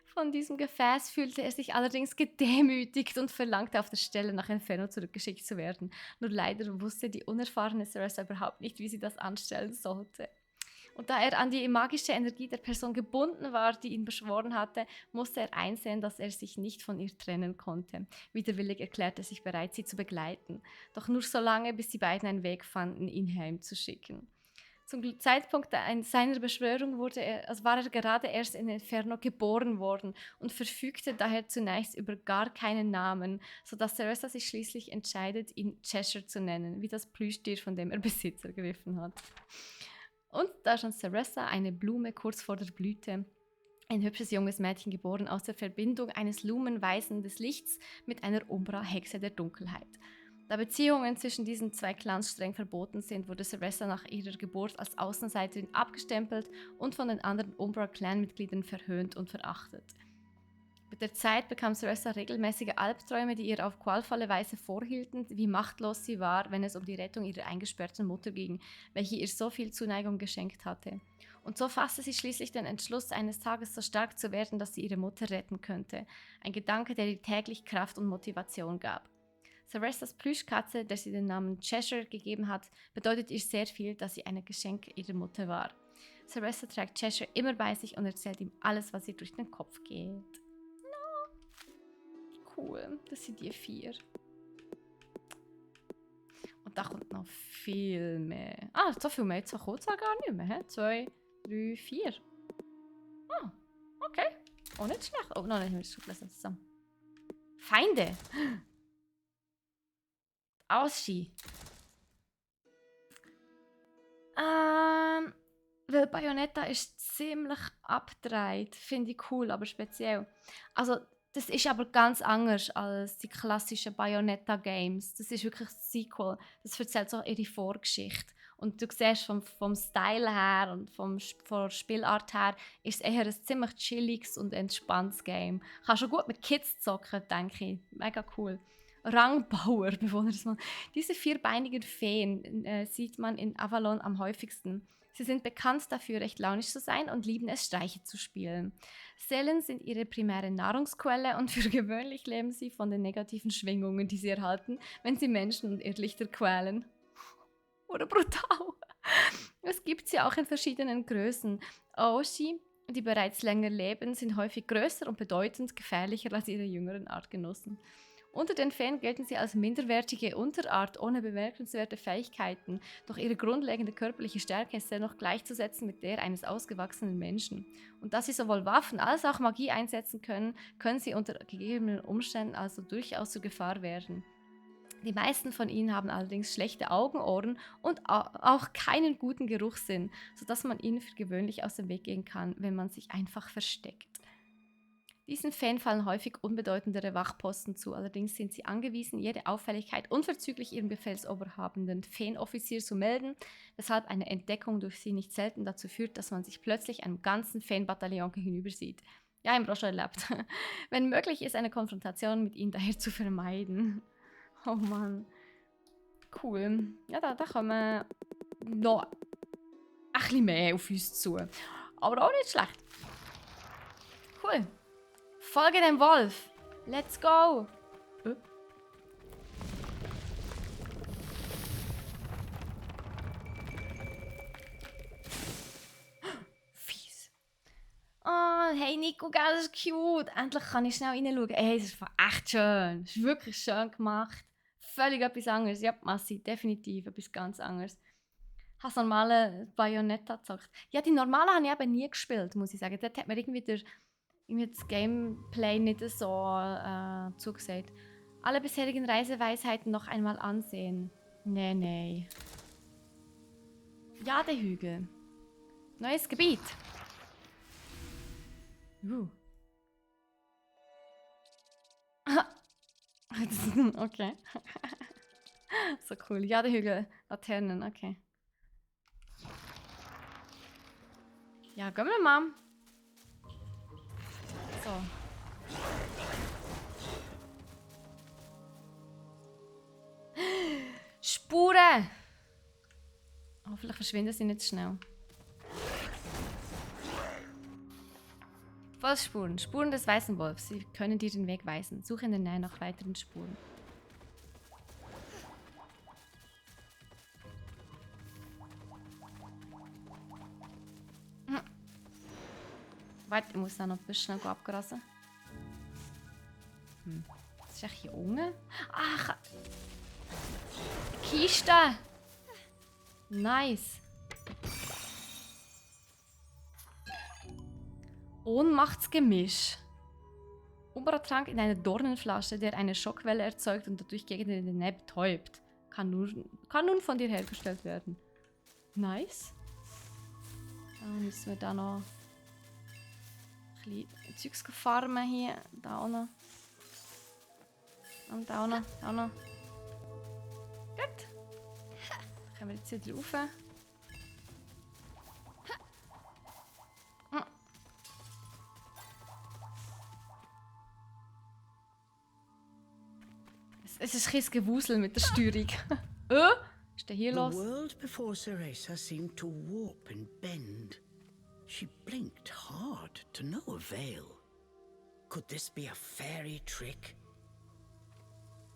Von diesem Gefäß fühlte er sich allerdings gedemütigt und verlangte auf der Stelle nach Inferno zurückgeschickt zu werden. Nur leider wusste die unerfahrene Ceressa überhaupt nicht, wie sie das anstellen sollte. Und da er an die magische Energie der Person gebunden war, die ihn beschworen hatte, musste er einsehen, dass er sich nicht von ihr trennen konnte. Widerwillig erklärte er sich bereit, sie zu begleiten. Doch nur so lange, bis die beiden einen Weg fanden, ihn heimzuschicken. Zum Zeitpunkt seiner Beschwörung war er gerade erst in Inferno geboren worden und verfügte daher zunächst über gar keinen Namen, sodass Ceressa sich schließlich entscheidet, ihn Cheshire zu nennen, wie das Plüschtier, von dem er Besitz ergriffen hat. Und da stand Ceressa, eine Blume kurz vor der Blüte, ein hübsches junges Mädchen geboren aus der Verbindung eines Lumenweisen des Lichts mit einer Umbra-Hexe der Dunkelheit. Da Beziehungen zwischen diesen zwei Clans streng verboten sind, wurde Ceressa nach ihrer Geburt als Außenseiterin abgestempelt und von den anderen Umbra-Clan-Mitgliedern verhöhnt und verachtet. Mit der Zeit bekam Ceressa regelmäßige Albträume, die ihr auf qualvolle Weise vorhielten, wie machtlos sie war, wenn es um die Rettung ihrer eingesperrten Mutter ging, welche ihr so viel Zuneigung geschenkt hatte. Und so fasste sie schließlich den Entschluss, eines Tages so stark zu werden, dass sie ihre Mutter retten könnte. Ein Gedanke, der ihr täglich Kraft und Motivation gab. Ceressas Plüschkatze, der sie den Namen Cheshire gegeben hat, bedeutet ihr sehr viel, dass sie ein Geschenk ihrer Mutter war. Ceressa trägt Cheshire immer bei sich und erzählt ihm alles, was ihr durch den Kopf geht. Cool, das sind die 4. Und da kommt noch viel mehr. Ah, so viel mehr jetzt kommt es gar nicht mehr. 2, 3, 4. Ah, okay. Auch nicht schlecht. Oh, noch nicht mehr zusammen. Feinde. Ausski. Weil Bayonetta ist ziemlich abgedreht. Finde ich cool, aber speziell. Also, das ist aber ganz anders als die klassischen Bayonetta-Games. Das ist wirklich ein Sequel. Das erzählt so ihre Vorgeschichte. Und du siehst vom Style her und von der Spielart her, ist es eher ein ziemlich chilliges und entspanntes Game. Kannst du gut mit Kids zocken, denke ich. Mega cool. Rangbauer, Bewohner des Mondes. Diese vierbeinigen Feen sieht man in Avalon am häufigsten. Sie sind bekannt dafür, recht launisch zu sein und lieben es, Streiche zu spielen. Seelen sind ihre primäre Nahrungsquelle und für gewöhnlich leben sie von den negativen Schwingungen, die sie erhalten, wenn sie Menschen und Irrlichter quälen. Oder brutal. Es gibt sie auch in verschiedenen Größen. Aoshi, die bereits länger leben, sind häufig größer und bedeutend gefährlicher als ihre jüngeren Artgenossen. Unter den Feen gelten sie als minderwertige Unterart ohne bemerkenswerte Fähigkeiten, doch ihre grundlegende körperliche Stärke ist dennoch gleichzusetzen mit der eines ausgewachsenen Menschen. Und da sie sowohl Waffen als auch Magie einsetzen können, können sie unter gegebenen Umständen also durchaus zur Gefahr werden. Die meisten von ihnen haben allerdings schlechte Augen, Ohren und auch keinen guten Geruchssinn, sodass man ihnen für gewöhnlich aus dem Weg gehen kann, wenn man sich einfach versteckt. Diesen Feen fallen häufig unbedeutendere Wachposten zu, allerdings sind sie angewiesen, jede Auffälligkeit unverzüglich ihrem befehlsoberhabenden Feenoffizier zu melden, weshalb eine Entdeckung durch sie nicht selten dazu führt, dass man sich plötzlich einem ganzen Feenbataillon gegenübersieht. Ja, im Brosche erlebt. Wenn möglich ist eine Konfrontation mit ihnen daher zu vermeiden. Oh Mann. Cool. Ja, da kommen noch ein bisschen mehr auf uns zu. Aber auch nicht schlecht. Cool. Folge dem Wolf. Let's go. Fies. Oh, hey Nico, das ist cute. Endlich kann ich schnell reinschauen. Ey, das ist echt schön. Das ist wirklich schön gemacht. Völlig etwas anderes. Ja, Massi, definitiv etwas ganz anderes. Ich habe das normale Bayonetta gezockt. Ja, die normale habe ich eben nie gespielt, muss ich sagen. Dort hat mir irgendwie das Gameplay nicht so zugesagt. Alle bisherigen Reiseweisheiten noch einmal ansehen. Nee. Jadehügel. Neues Gebiet. Okay. So cool. Jadehügel, Laternen, okay. Ja, gehen wir mal. So. Spuren! Hoffentlich verschwinden sie nicht schnell. Fußspuren. Spuren des weißen Wolfs. Sie können dir den Weg weisen. Suche in der Nähe nach weiteren Spuren. Warte, ich muss auch noch ein bisschen schnell abgrasen. Was ist eigentlich hier unten? Ach! Kiste! Nice! Ohnmachtsgemisch. Umbra-Trank in einer Dornenflasche, der eine Schockwelle erzeugt und dadurch Gegenden in der Nähe betäubt. Kann nun von dir hergestellt werden. Nice. Dann müssen wir da noch ein bisschen Zeugs farmen hier. Da auch noch. Und da auch noch. Da auch noch. Gut. Dann können wir jetzt wieder rauf. Es ist ein bisschen Gewusel mit der Steuerung. Was ist denn hier The los? world before Ceresa seemed to warp and bend. She blinked hard to no avail. Could this be a fairy trick?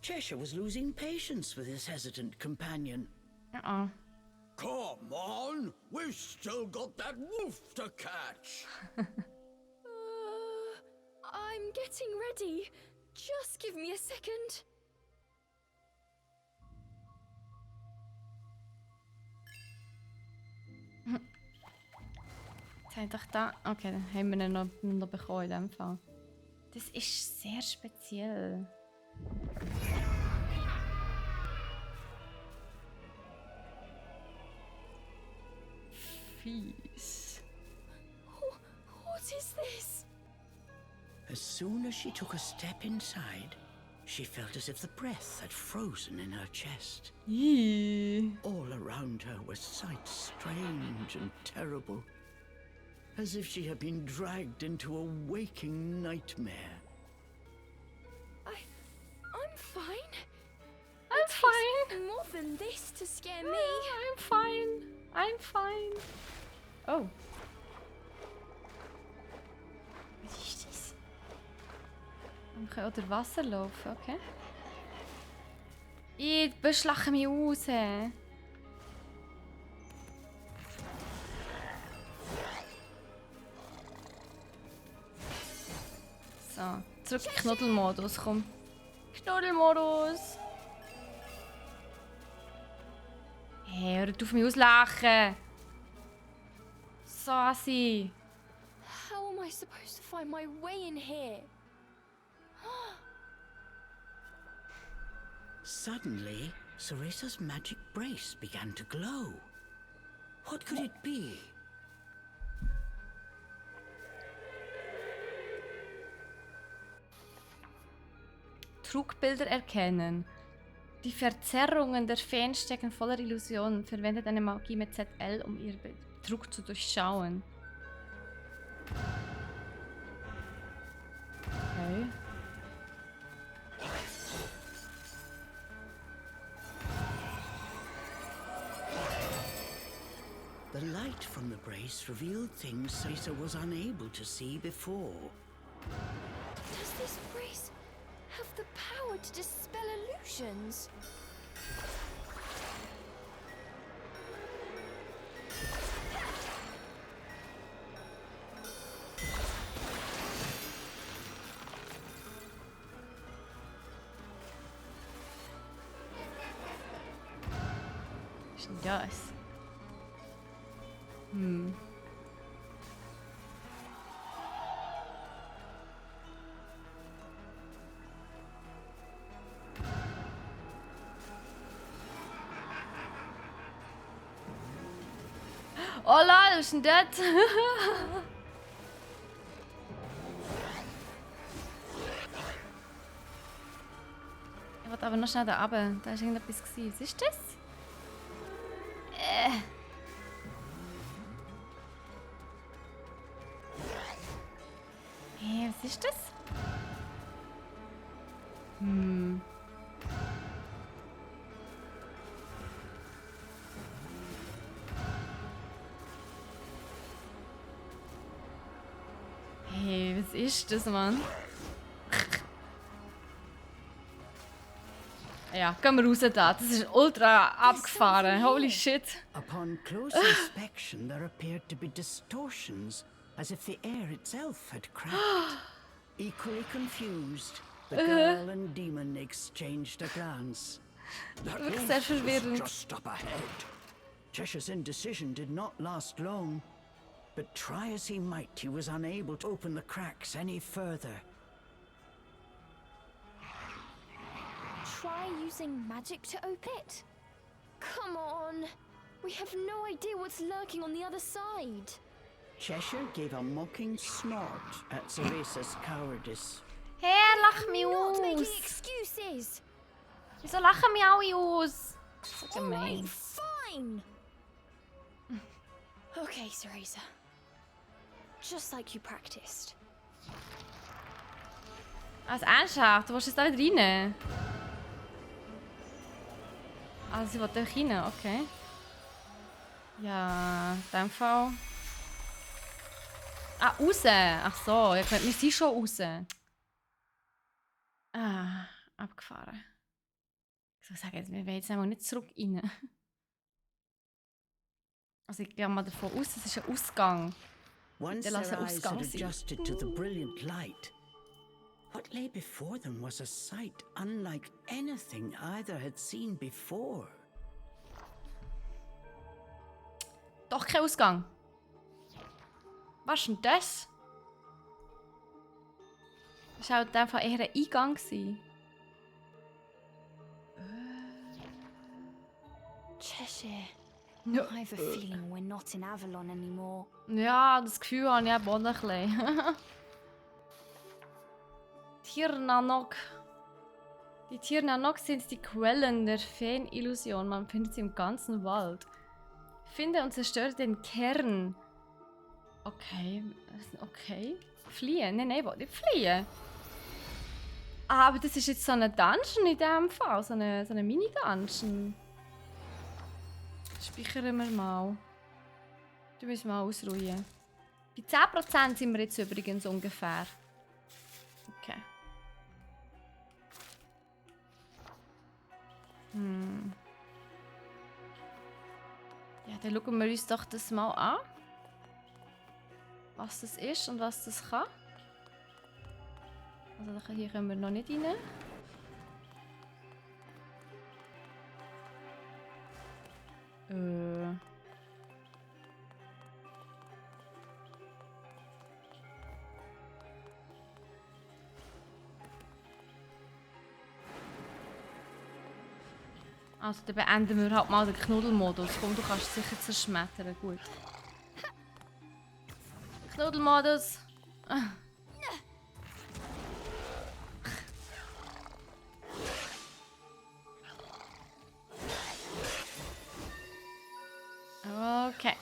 Cheshire was losing patience with his hesitant companion. Come on, we've still got that wolf to catch. I'm getting ready. Just give me a second. Jetzt habe ich doch da. Okay, dann haben wir ihn noch bekommen in dem Fall. Das ist sehr speziell. Fies. What is this? As soon as she took a step inside, she felt as if the breath had frozen in her chest. Ih. All around her were sights strange and terrible, as if she had been dragged into a waking nightmare. I'm fine. I'm fine. More than this to scare me. I'm fine. I'm fine. Oh. Was ist das? Man kann unter Wasser laufen, okay. Ich beschlache mich aus. So, zurück in den Knuddelmodus, komm. Knuddelmodus! Hey, hör auf mich auslachen! Sasi! How am I supposed to find my way in here? Suddenly, Ceresa's magic brace began to glow. What could it be? Trugbilder erkennen. Die Verzerrungen der Feen stecken voller Illusionen. Verwendet eine Magie mit ZL, um ihr Betrug zu durchschauen. Okay. The light from the brace revealed things Ceresa was unable to see before. Does this brace have the power to dispel illusions? Was ist denn das? Hm. Oh lol, was ist denn das? Ich wollte aber noch schnell da runter. Da war irgendetwas. Was ist das? Hä, was ist das? Hm. Hey, was ist das, Mann? Ja, gehen wir raus da. Das ist ultra abgefahren. Holy shit. Upon close inspection, there appeared to be distortions, as if the air itself had cracked. Equally confused, the girl and demon exchanged a glance. That Wirklich wolf sehr was verwirrend. just up ahead. Cheshire's indecision did not last long, but try as he might, he was unable to open the cracks any further. Try using magic to open it? Come on! We have no idea what's lurking on the other side. Cheshire gave a mocking snort at Ceresa's cowardice. Hey, lach mich Not making aus. excuses! Wieso lachen mich alle aus? So Alright, gemein. fine! Okay, Cereza. Just like you practiced. Also ernsthaft, du willst jetzt da nicht rein? Also sie will da rein, okay. Ja, in dem Fall... Ah, raus! Ach so, wir sind schon raus. Ah, abgefahren. Ich soll sagen, wir wollen jetzt einmal nicht zurück rein. Also ich gehe mal davon aus, es ist ein Ausgang. Once Der lasse their eyes Ausgang had sein. adjusted to the brilliant light, what lay before them was a sight unlike anything either had seen before. Doch kein Ausgang. Was ist denn das? Das war halt in dem Fall eher ein Eingang gewesen. Cheshire. Ja. I have a feeling we're not in Avalon anymore. Ja, das Gefühl habe ich eben auch ein bisschen. Tirnanok. Die Tirnanok sind die Quellen der Feenillusion. Man findet sie im ganzen Wald. Finde und zerstöre den Kern. Okay. Okay. Fliehen? Nein, ich will nicht fliehen. Ah, aber das ist jetzt so eine Dungeon in diesem Fall. So eine Mini-Dungeon. Speichern wir mal. Du müssen mal ausruhen. Bei 10% sind wir jetzt übrigens ungefähr. Okay. Ja, dann schauen wir uns doch das mal an. Was das ist und was das kann. Also hier können wir noch nicht rein. Also dann beenden wir halt mal den Knuddelmodus. Komm, du kannst sicher zerschmettern. Gut. Knuddelmodus. Okay.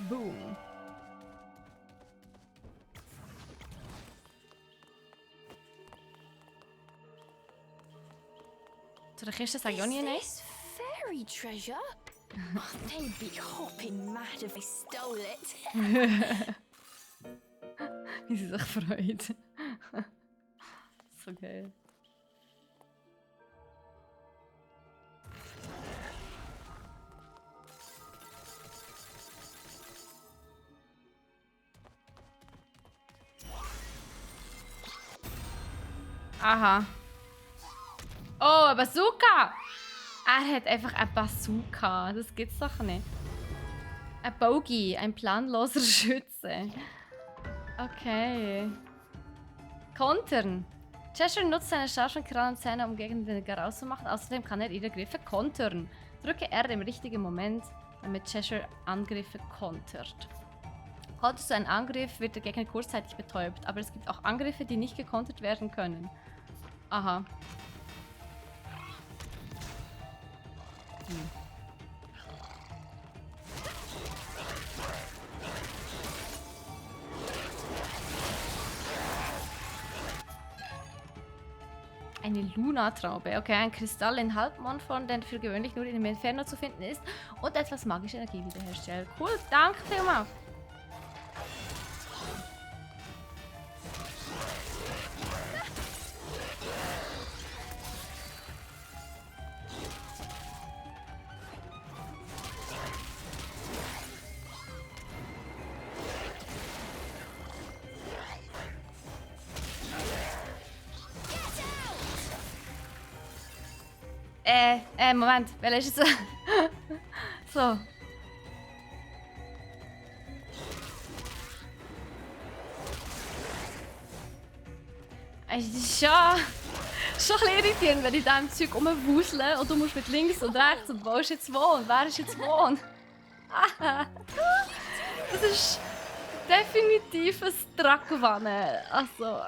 Boom. Zu der Kiste sage ich auch nie nein. This fairy treasure? They'd be hopping mad if I stole it. Wie sie sich freut. So geil. Aha. Oh, ein Bazooka! Er hat einfach ein Bazooka. Das gibt's doch nicht. Ein Bogie, ein planloser Schütze. Okay. Kontern. Cheshire nutzt seine scharfen Krallenzähne, um gegen den Gegner auszumachen. Außerdem kann er ihre Griffe kontern. Drücke R im richtigen Moment, damit Cheshire Angriffe kontert. Konterst du einen Angriff, wird der Gegner kurzzeitig betäubt. Aber es gibt auch Angriffe, die nicht gekontert werden können. Aha. Eine Luna-Traube. Okay, ein Kristall in Halbmondform, der für gewöhnlich nur in dem Inferno zu finden ist und etwas magische Energie wiederherstellt. Cool, danke vielmals. Moment, welcher ist es? So. Es ist schon ein bisschen irritierend, wenn ich da im Zeug rumwusle und du musst mit links und rechts und wo ist jetzt wo und wer ist jetzt wo. Das ist definitiv ein Drackwanne. Also, vor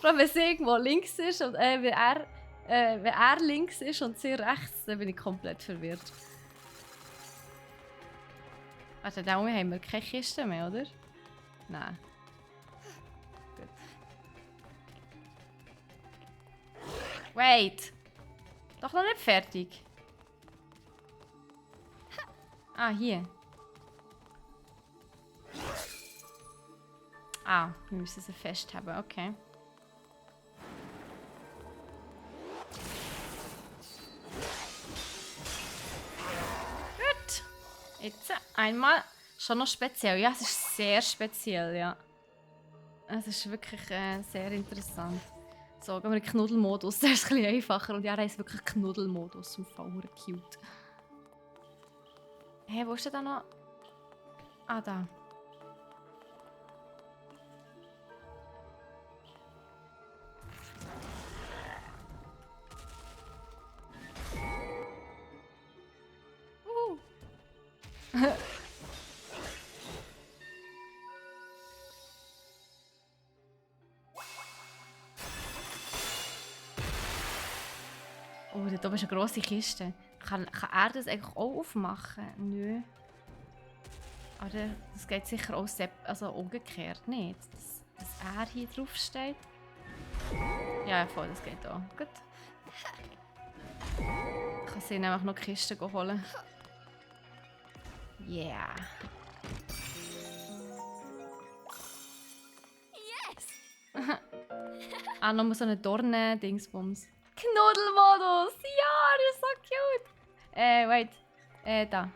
allem wenn es irgendwo links ist und wenn er links ist und sie rechts, dann bin ich komplett verwirrt. Warte, da oben haben wir keine Kiste mehr, oder? Nein. Gut. Wait! Doch noch nicht fertig. Ah, hier. Ah, wir müssen sie festhalten, okay. Jetzt einmal schon noch speziell. Ja, es ist sehr speziell, ja. Es ist wirklich sehr interessant. So, gehen wir in den Knuddelmodus. Der ist ein bisschen einfacher. Und ja, er ist wirklich Knuddelmodus. Im Fall cute. Hey, wo ist der da noch? Ah, da. Oh, da oben ist eine grosse Kiste. Kann er das eigentlich auch aufmachen? Nö. Aber das geht sicher auch also umgekehrt nicht. Dass er hier drauf steht. Ja, voll, das geht auch. Gut. Ich kann sie nämlich noch die Kiste holen. Yeah. Yes! Ah, noch so eine Dornen-Dingsbums. Knuddelmodus! Ja, das ist so cute! Wait. Da.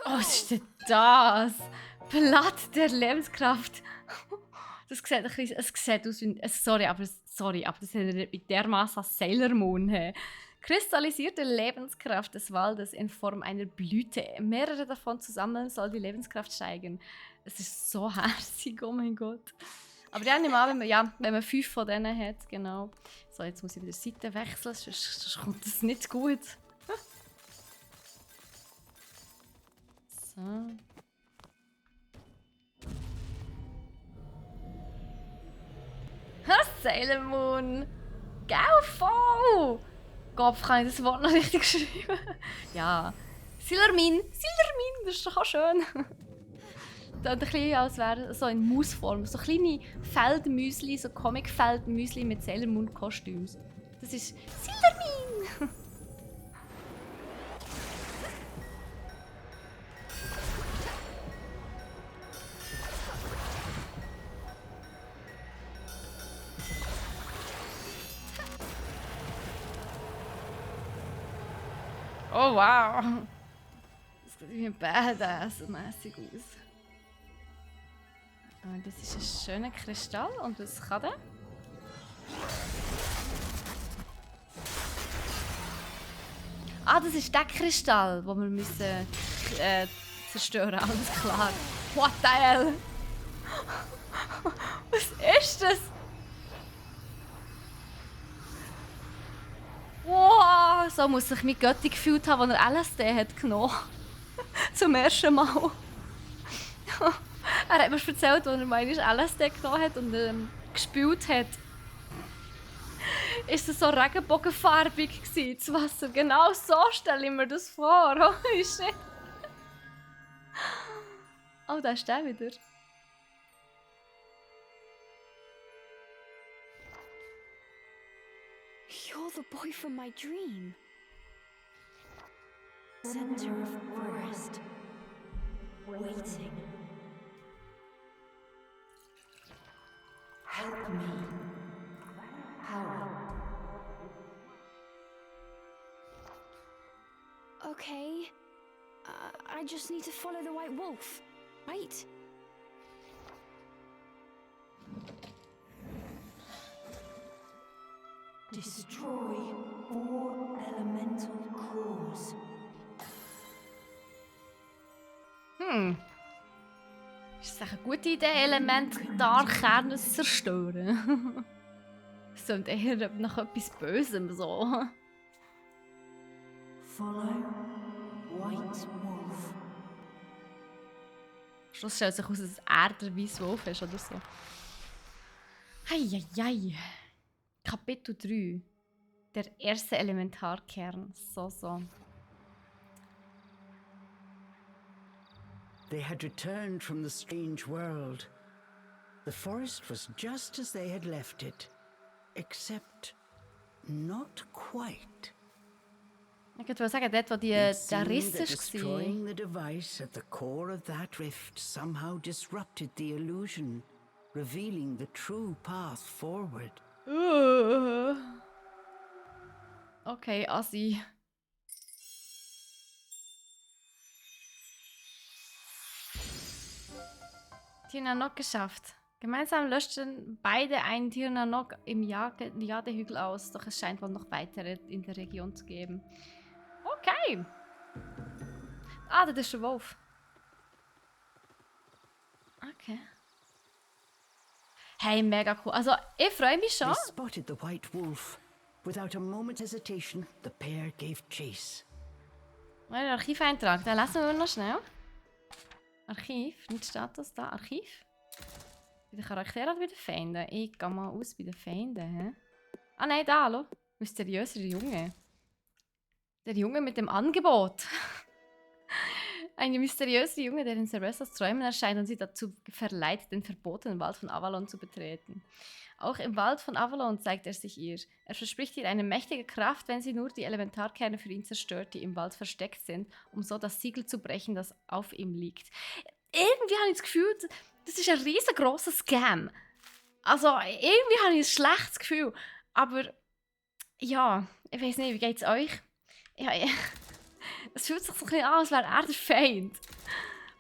Oh, was ist denn das? Blatt der Lebenskraft. Das sieht ein bisschen, es sieht aus wie... Sorry, aber das erinnert mich dermaßen an Sailor Moon. Hey. Kristallisierte Lebenskraft des Waldes in Form einer Blüte. Mehrere davon zusammen soll die Lebenskraft steigen. Es ist so herzig, oh mein Gott. Aber ja, nehme an, wenn man 5 von denen hat, genau. So, jetzt muss ich wieder die Seite wechseln, sonst kommt das nicht gut. So. Ha, Sailor Moon! Gell, voll! Gott, kann ich das Wort noch richtig schreiben? Ja. Sailor Moon, das ist doch auch schön. Das ist ein bisschen, als wäre so in Mausform. So kleine Feldmüsli, so Comic-Feldmüsli mit Sailor Moon-Kostümen. Das ist Sailor Moon! Oh wow! Das sieht wie ein Badass-mässig aus. Und das ist ein schöner Kristall. Und was kann der? Ah, das ist der Kristall, den wir müssen zerstören. Alles klar. What the hell? Was ist das? Wow, so muss sich mein Götti gefühlt haben, als er LSD hat genommen. Zum ersten Mal. Er hat mir erzählt, als er mal LSD genommen hat und gespielt hat. Ist es so regenbogenfarbig gewesen, das Wasser. Genau so stelle ich mir das vor. Holy shit. Oh, da ist der wieder. You're the boy from my dream. Center of forest. Waiting. Help me. How? Okay. I just need to follow the white wolf, right? Destroy 4 elemental cores. Ist es eine gute Idee, Elementarkerne zu zerstören? Es klingt eher nach etwas Bösem so. Follow White Wolf. Schluss stellt sich aus, dass er der weiße Wolf ist oder so. Heieiei. Kapitel 3. Der erste Elementarkern. So. They had returned from the strange world. The forest was just as they had left it, except not quite. Ich wollte sagen, dort, wo der It seemed Riss that war. destroying the device at the core of that rift somehow disrupted the illusion, revealing the true path forward. Okay, Assi. Tirnanok geschafft. Gemeinsam löschten beide einen Tirnanok im Jadehügel aus, doch es scheint wohl noch weitere in der Region zu geben. Okay. Ah, das ist der Wolf. Okay. Hey, mega cool. Also, ich freue mich schon. They spotted the white wolf. Without a moment's hesitation, the pair gave chase. Ein Archiveintrag, den lesen wir noch schnell. Archiv, nicht Status da, Archiv. Bei den Charakteren oder bei den Feinden? Ich gehe mal aus bei den Feinden. He? Ah nein, da, hallo. Mysteriöser Junge. Der Junge mit dem Angebot. Ein mysteriöser Junge, der in Cervesas Träumen erscheint und sie dazu verleitet, den verbotenen Wald von Avalon zu betreten. Auch im Wald von Avalon zeigt er sich ihr. Er verspricht ihr eine mächtige Kraft, wenn sie nur die Elementarkerne für ihn zerstört, die im Wald versteckt sind, um so das Siegel zu brechen, das auf ihm liegt. Irgendwie habe ich das Gefühl, das ist ein riesengroßer Scam. Also irgendwie habe ich ein schlechtes Gefühl. Aber ja, ich weiß nicht, wie geht es euch? Ja, es fühlt sich so ein bisschen an, als wäre er der Feind.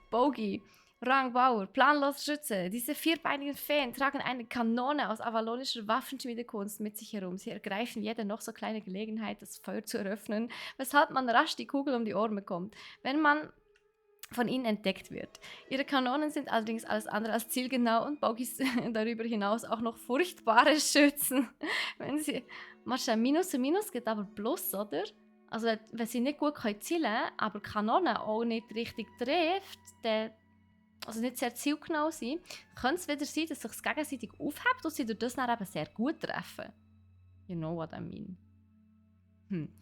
Bogi. Rangbauer, planlos Schütze. Diese vierbeinigen Feen tragen eine Kanone aus avalonischer Waffenschmiedekunst mit sich herum. Sie ergreifen jede noch so kleine Gelegenheit, das Feuer zu eröffnen, weshalb man rasch die Kugel um die Ohren bekommt, wenn man von ihnen entdeckt wird. Ihre Kanonen sind allerdings alles andere als zielgenau und Bogis darüber hinaus auch noch furchtbare Schützen. Wenn sie Minus und Minus geht aber plus, oder? Also wenn sie nicht gut zielen können, aber die Kanone auch nicht richtig trifft, dann also nicht sehr zielgenau sein, könnte es wieder sein, dass sich das gegenseitig aufhebt und sie durch das dann eben sehr gut treffen. You know what I mean.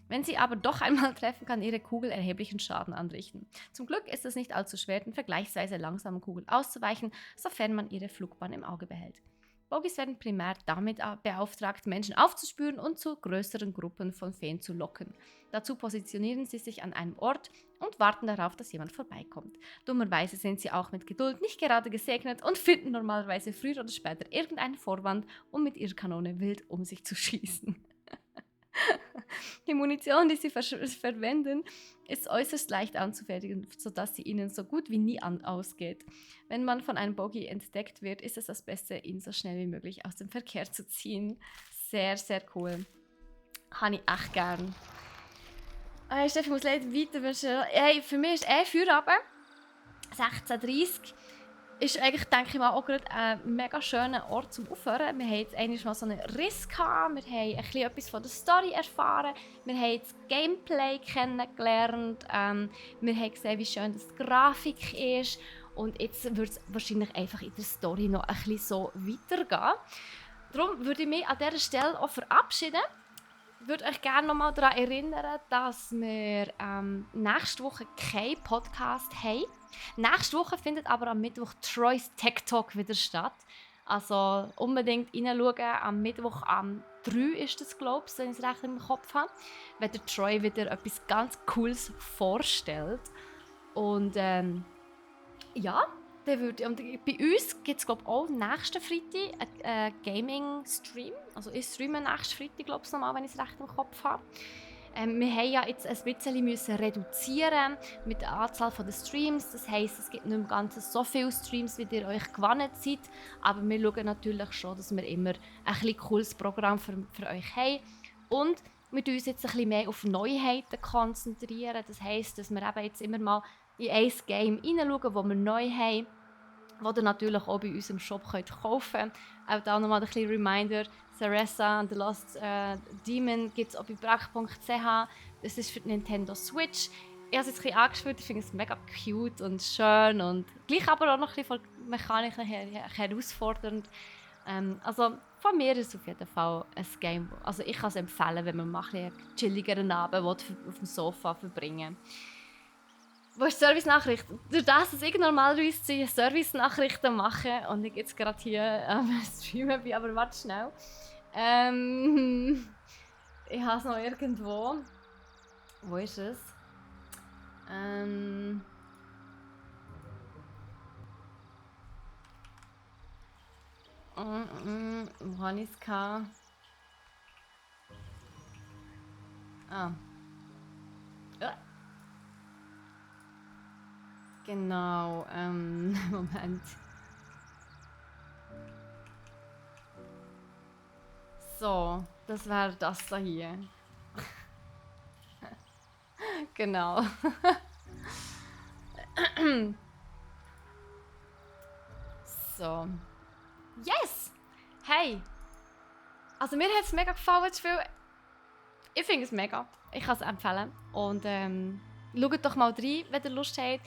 Wenn sie aber doch einmal treffen, kann ihre Kugel erheblichen Schaden anrichten. Zum Glück ist es nicht allzu schwer, den vergleichsweise langsamen Kugeln auszuweichen, sofern man ihre Flugbahn im Auge behält. Bogis werden primär damit beauftragt, Menschen aufzuspüren und zu größeren Gruppen von Feen zu locken. Dazu positionieren sie sich an einem Ort und warten darauf, dass jemand vorbeikommt. Dummerweise sind sie auch mit Geduld nicht gerade gesegnet und finden normalerweise früher oder später irgendeinen Vorwand, um mit ihrer Kanone wild um sich zu schießen. Die Munition, die sie verwenden, ist äußerst leicht anzufertigen, sodass sie ihnen so gut wie nie ausgeht. Wenn man von einem Bogie entdeckt wird, ist es das Beste, ihn so schnell wie möglich aus dem Verkehr zu ziehen. Sehr, sehr cool. Habe ich echt gern. Hey, Steffi, ich muss leider weiter. Hey, für mich ist Feierabend. 16:30. ist eigentlich, denke ich mal, auch gerade ein mega schöner Ort zum Aufhören. Wir haben jetzt einmal mal so einen Riss gehabt, wir haben ein bisschen etwas von der Story erfahren, wir haben das Gameplay kennengelernt, wir haben gesehen, wie schön das die Grafik ist und jetzt wird es wahrscheinlich einfach in der Story noch ein bisschen so weitergehen. Darum würde ich mich an dieser Stelle auch verabschieden. Ich würde euch gerne noch mal daran erinnern, dass wir nächste Woche keinen Podcast haben. Nächste Woche findet aber am Mittwoch Troys Tech Talk wieder statt. Also unbedingt reinschauen. Am Mittwoch am 3 ist das, glaube ich, wenn ich es recht im Kopf habe. Wenn der Troy wieder etwas ganz Cooles vorstellt. Und ja, und bei uns gibt es, glaube ich, auch nächsten Freitag einen Gaming-Stream. Also ich streame nächsten Freitag, glaube ich, nochmal, wenn ich es recht im Kopf habe. Wir haben ja jetzt ein bisschen müssen reduzieren mit der Anzahl der Streams. Das heisst, es gibt nicht im Ganzen so viele Streams, wie ihr euch gewohnt seid. Aber wir schauen natürlich schon, dass wir immer ein bisschen cooles Programm für euch haben. Und wir konzentrieren uns jetzt ein bisschen mehr auf Neuheiten konzentrieren. Das heisst, dass wir eben jetzt immer mal in ein Game hineinschauen, das wir neu haben, das ihr natürlich auch bei uns im Shop kaufen könnt. Auch da nochmal ein bisschen Reminder, Cereza and the Lost Demon gibt es auch bei brack.ch. Das ist für die Nintendo Switch. Ich habe es jetzt ein bisschen angespielt, ich finde es mega cute und schön und gleich aber auch noch ein bisschen von der Mechanik her herausfordernd. Also von mir ist es auf jeden Fall ein Game. Also ich kann es empfehlen, wenn man mal einen chilligeren Abend auf dem Sofa verbringen will. Wo ist die Service-Nachricht? Durch das, dass ich normalerweise Service-Nachrichten mache und ich jetzt gerade hier am Streamen bin, aber warte schnell. Ich habe es noch irgendwo. Wo ist es? Wo habe ich es gehabt? Ja. Genau, Moment. So, das wäre das da hier. Genau. So. Yes! Hey! Also mir hat es mega gefallen, das Spiel. Ich finde es mega. Ich kann es empfehlen. Und schaut doch mal rein, wenn ihr Lust habt.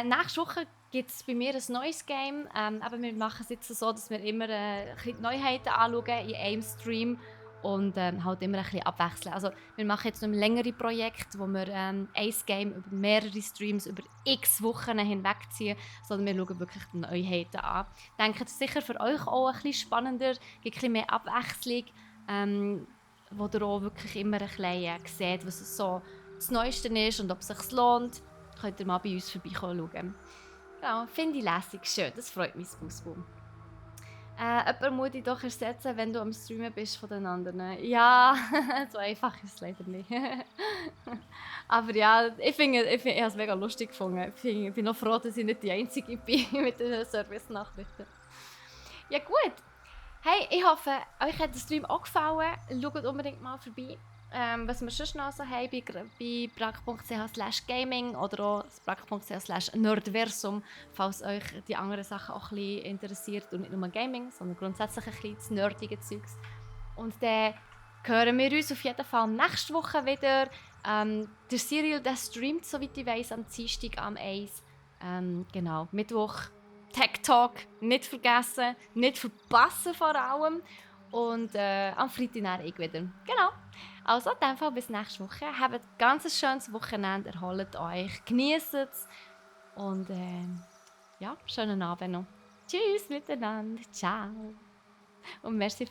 Nächste Woche gibt es bei mir ein neues Game. Aber wir machen es jetzt so, dass wir immer die Neuheiten anschauen in einem Stream und halt immer ein bisschen abwechseln. Also wir machen jetzt noch ein längeres Projekt, wo wir ein Game über mehrere Streams über x Wochen hinwegziehen, sondern wir schauen wirklich die Neuheiten an. Ich denke, das ist sicher für euch auch ein bisschen spannender, gibt ein bisschen mehr Abwechslung, wo ihr auch wirklich immer ein bisschen seht, was so das Neueste ist und ob es sich lohnt. Könnt ihr mal bei uns vorbeischauen. Genau, finde ich lässig, schön, das freut mich, Busboom. Jemand muss dich doch ersetzen, wenn du am Streamen bist von den anderen. Ja, so einfach ist es leider nicht. Aber ja, ich habe es mega lustig gefunden. Ich bin noch froh, dass ich nicht die Einzige bin mit den Service-Nachrichten. Ja gut. Hey, ich hoffe, euch hat der Stream auch gefallen. Schaut unbedingt mal vorbei. Was wir sonst noch so haben bei brack.ch/gaming oder auch brack.ch/nerdversum, falls euch die anderen Sachen auch ein bisschen interessiert und nicht nur Gaming, sondern grundsätzlich ein bisschen das nerdige Zeugs. Und dann hören wir uns auf jeden Fall nächste Woche wieder. Der Serial, der streamt, soweit ich weiss, am Dienstag am 1. Genau, Mittwoch Tech Talk, nicht vergessen, nicht verpassen vor allem. Und am Freitag dann ich wieder. Genau. Also in dem Fall bis nächste Woche. Habt ein ganz schönes Wochenende, erholt euch, genießt es. Und ja, schönen Abend noch. Tschüss miteinander. Ciao. Und merci fürs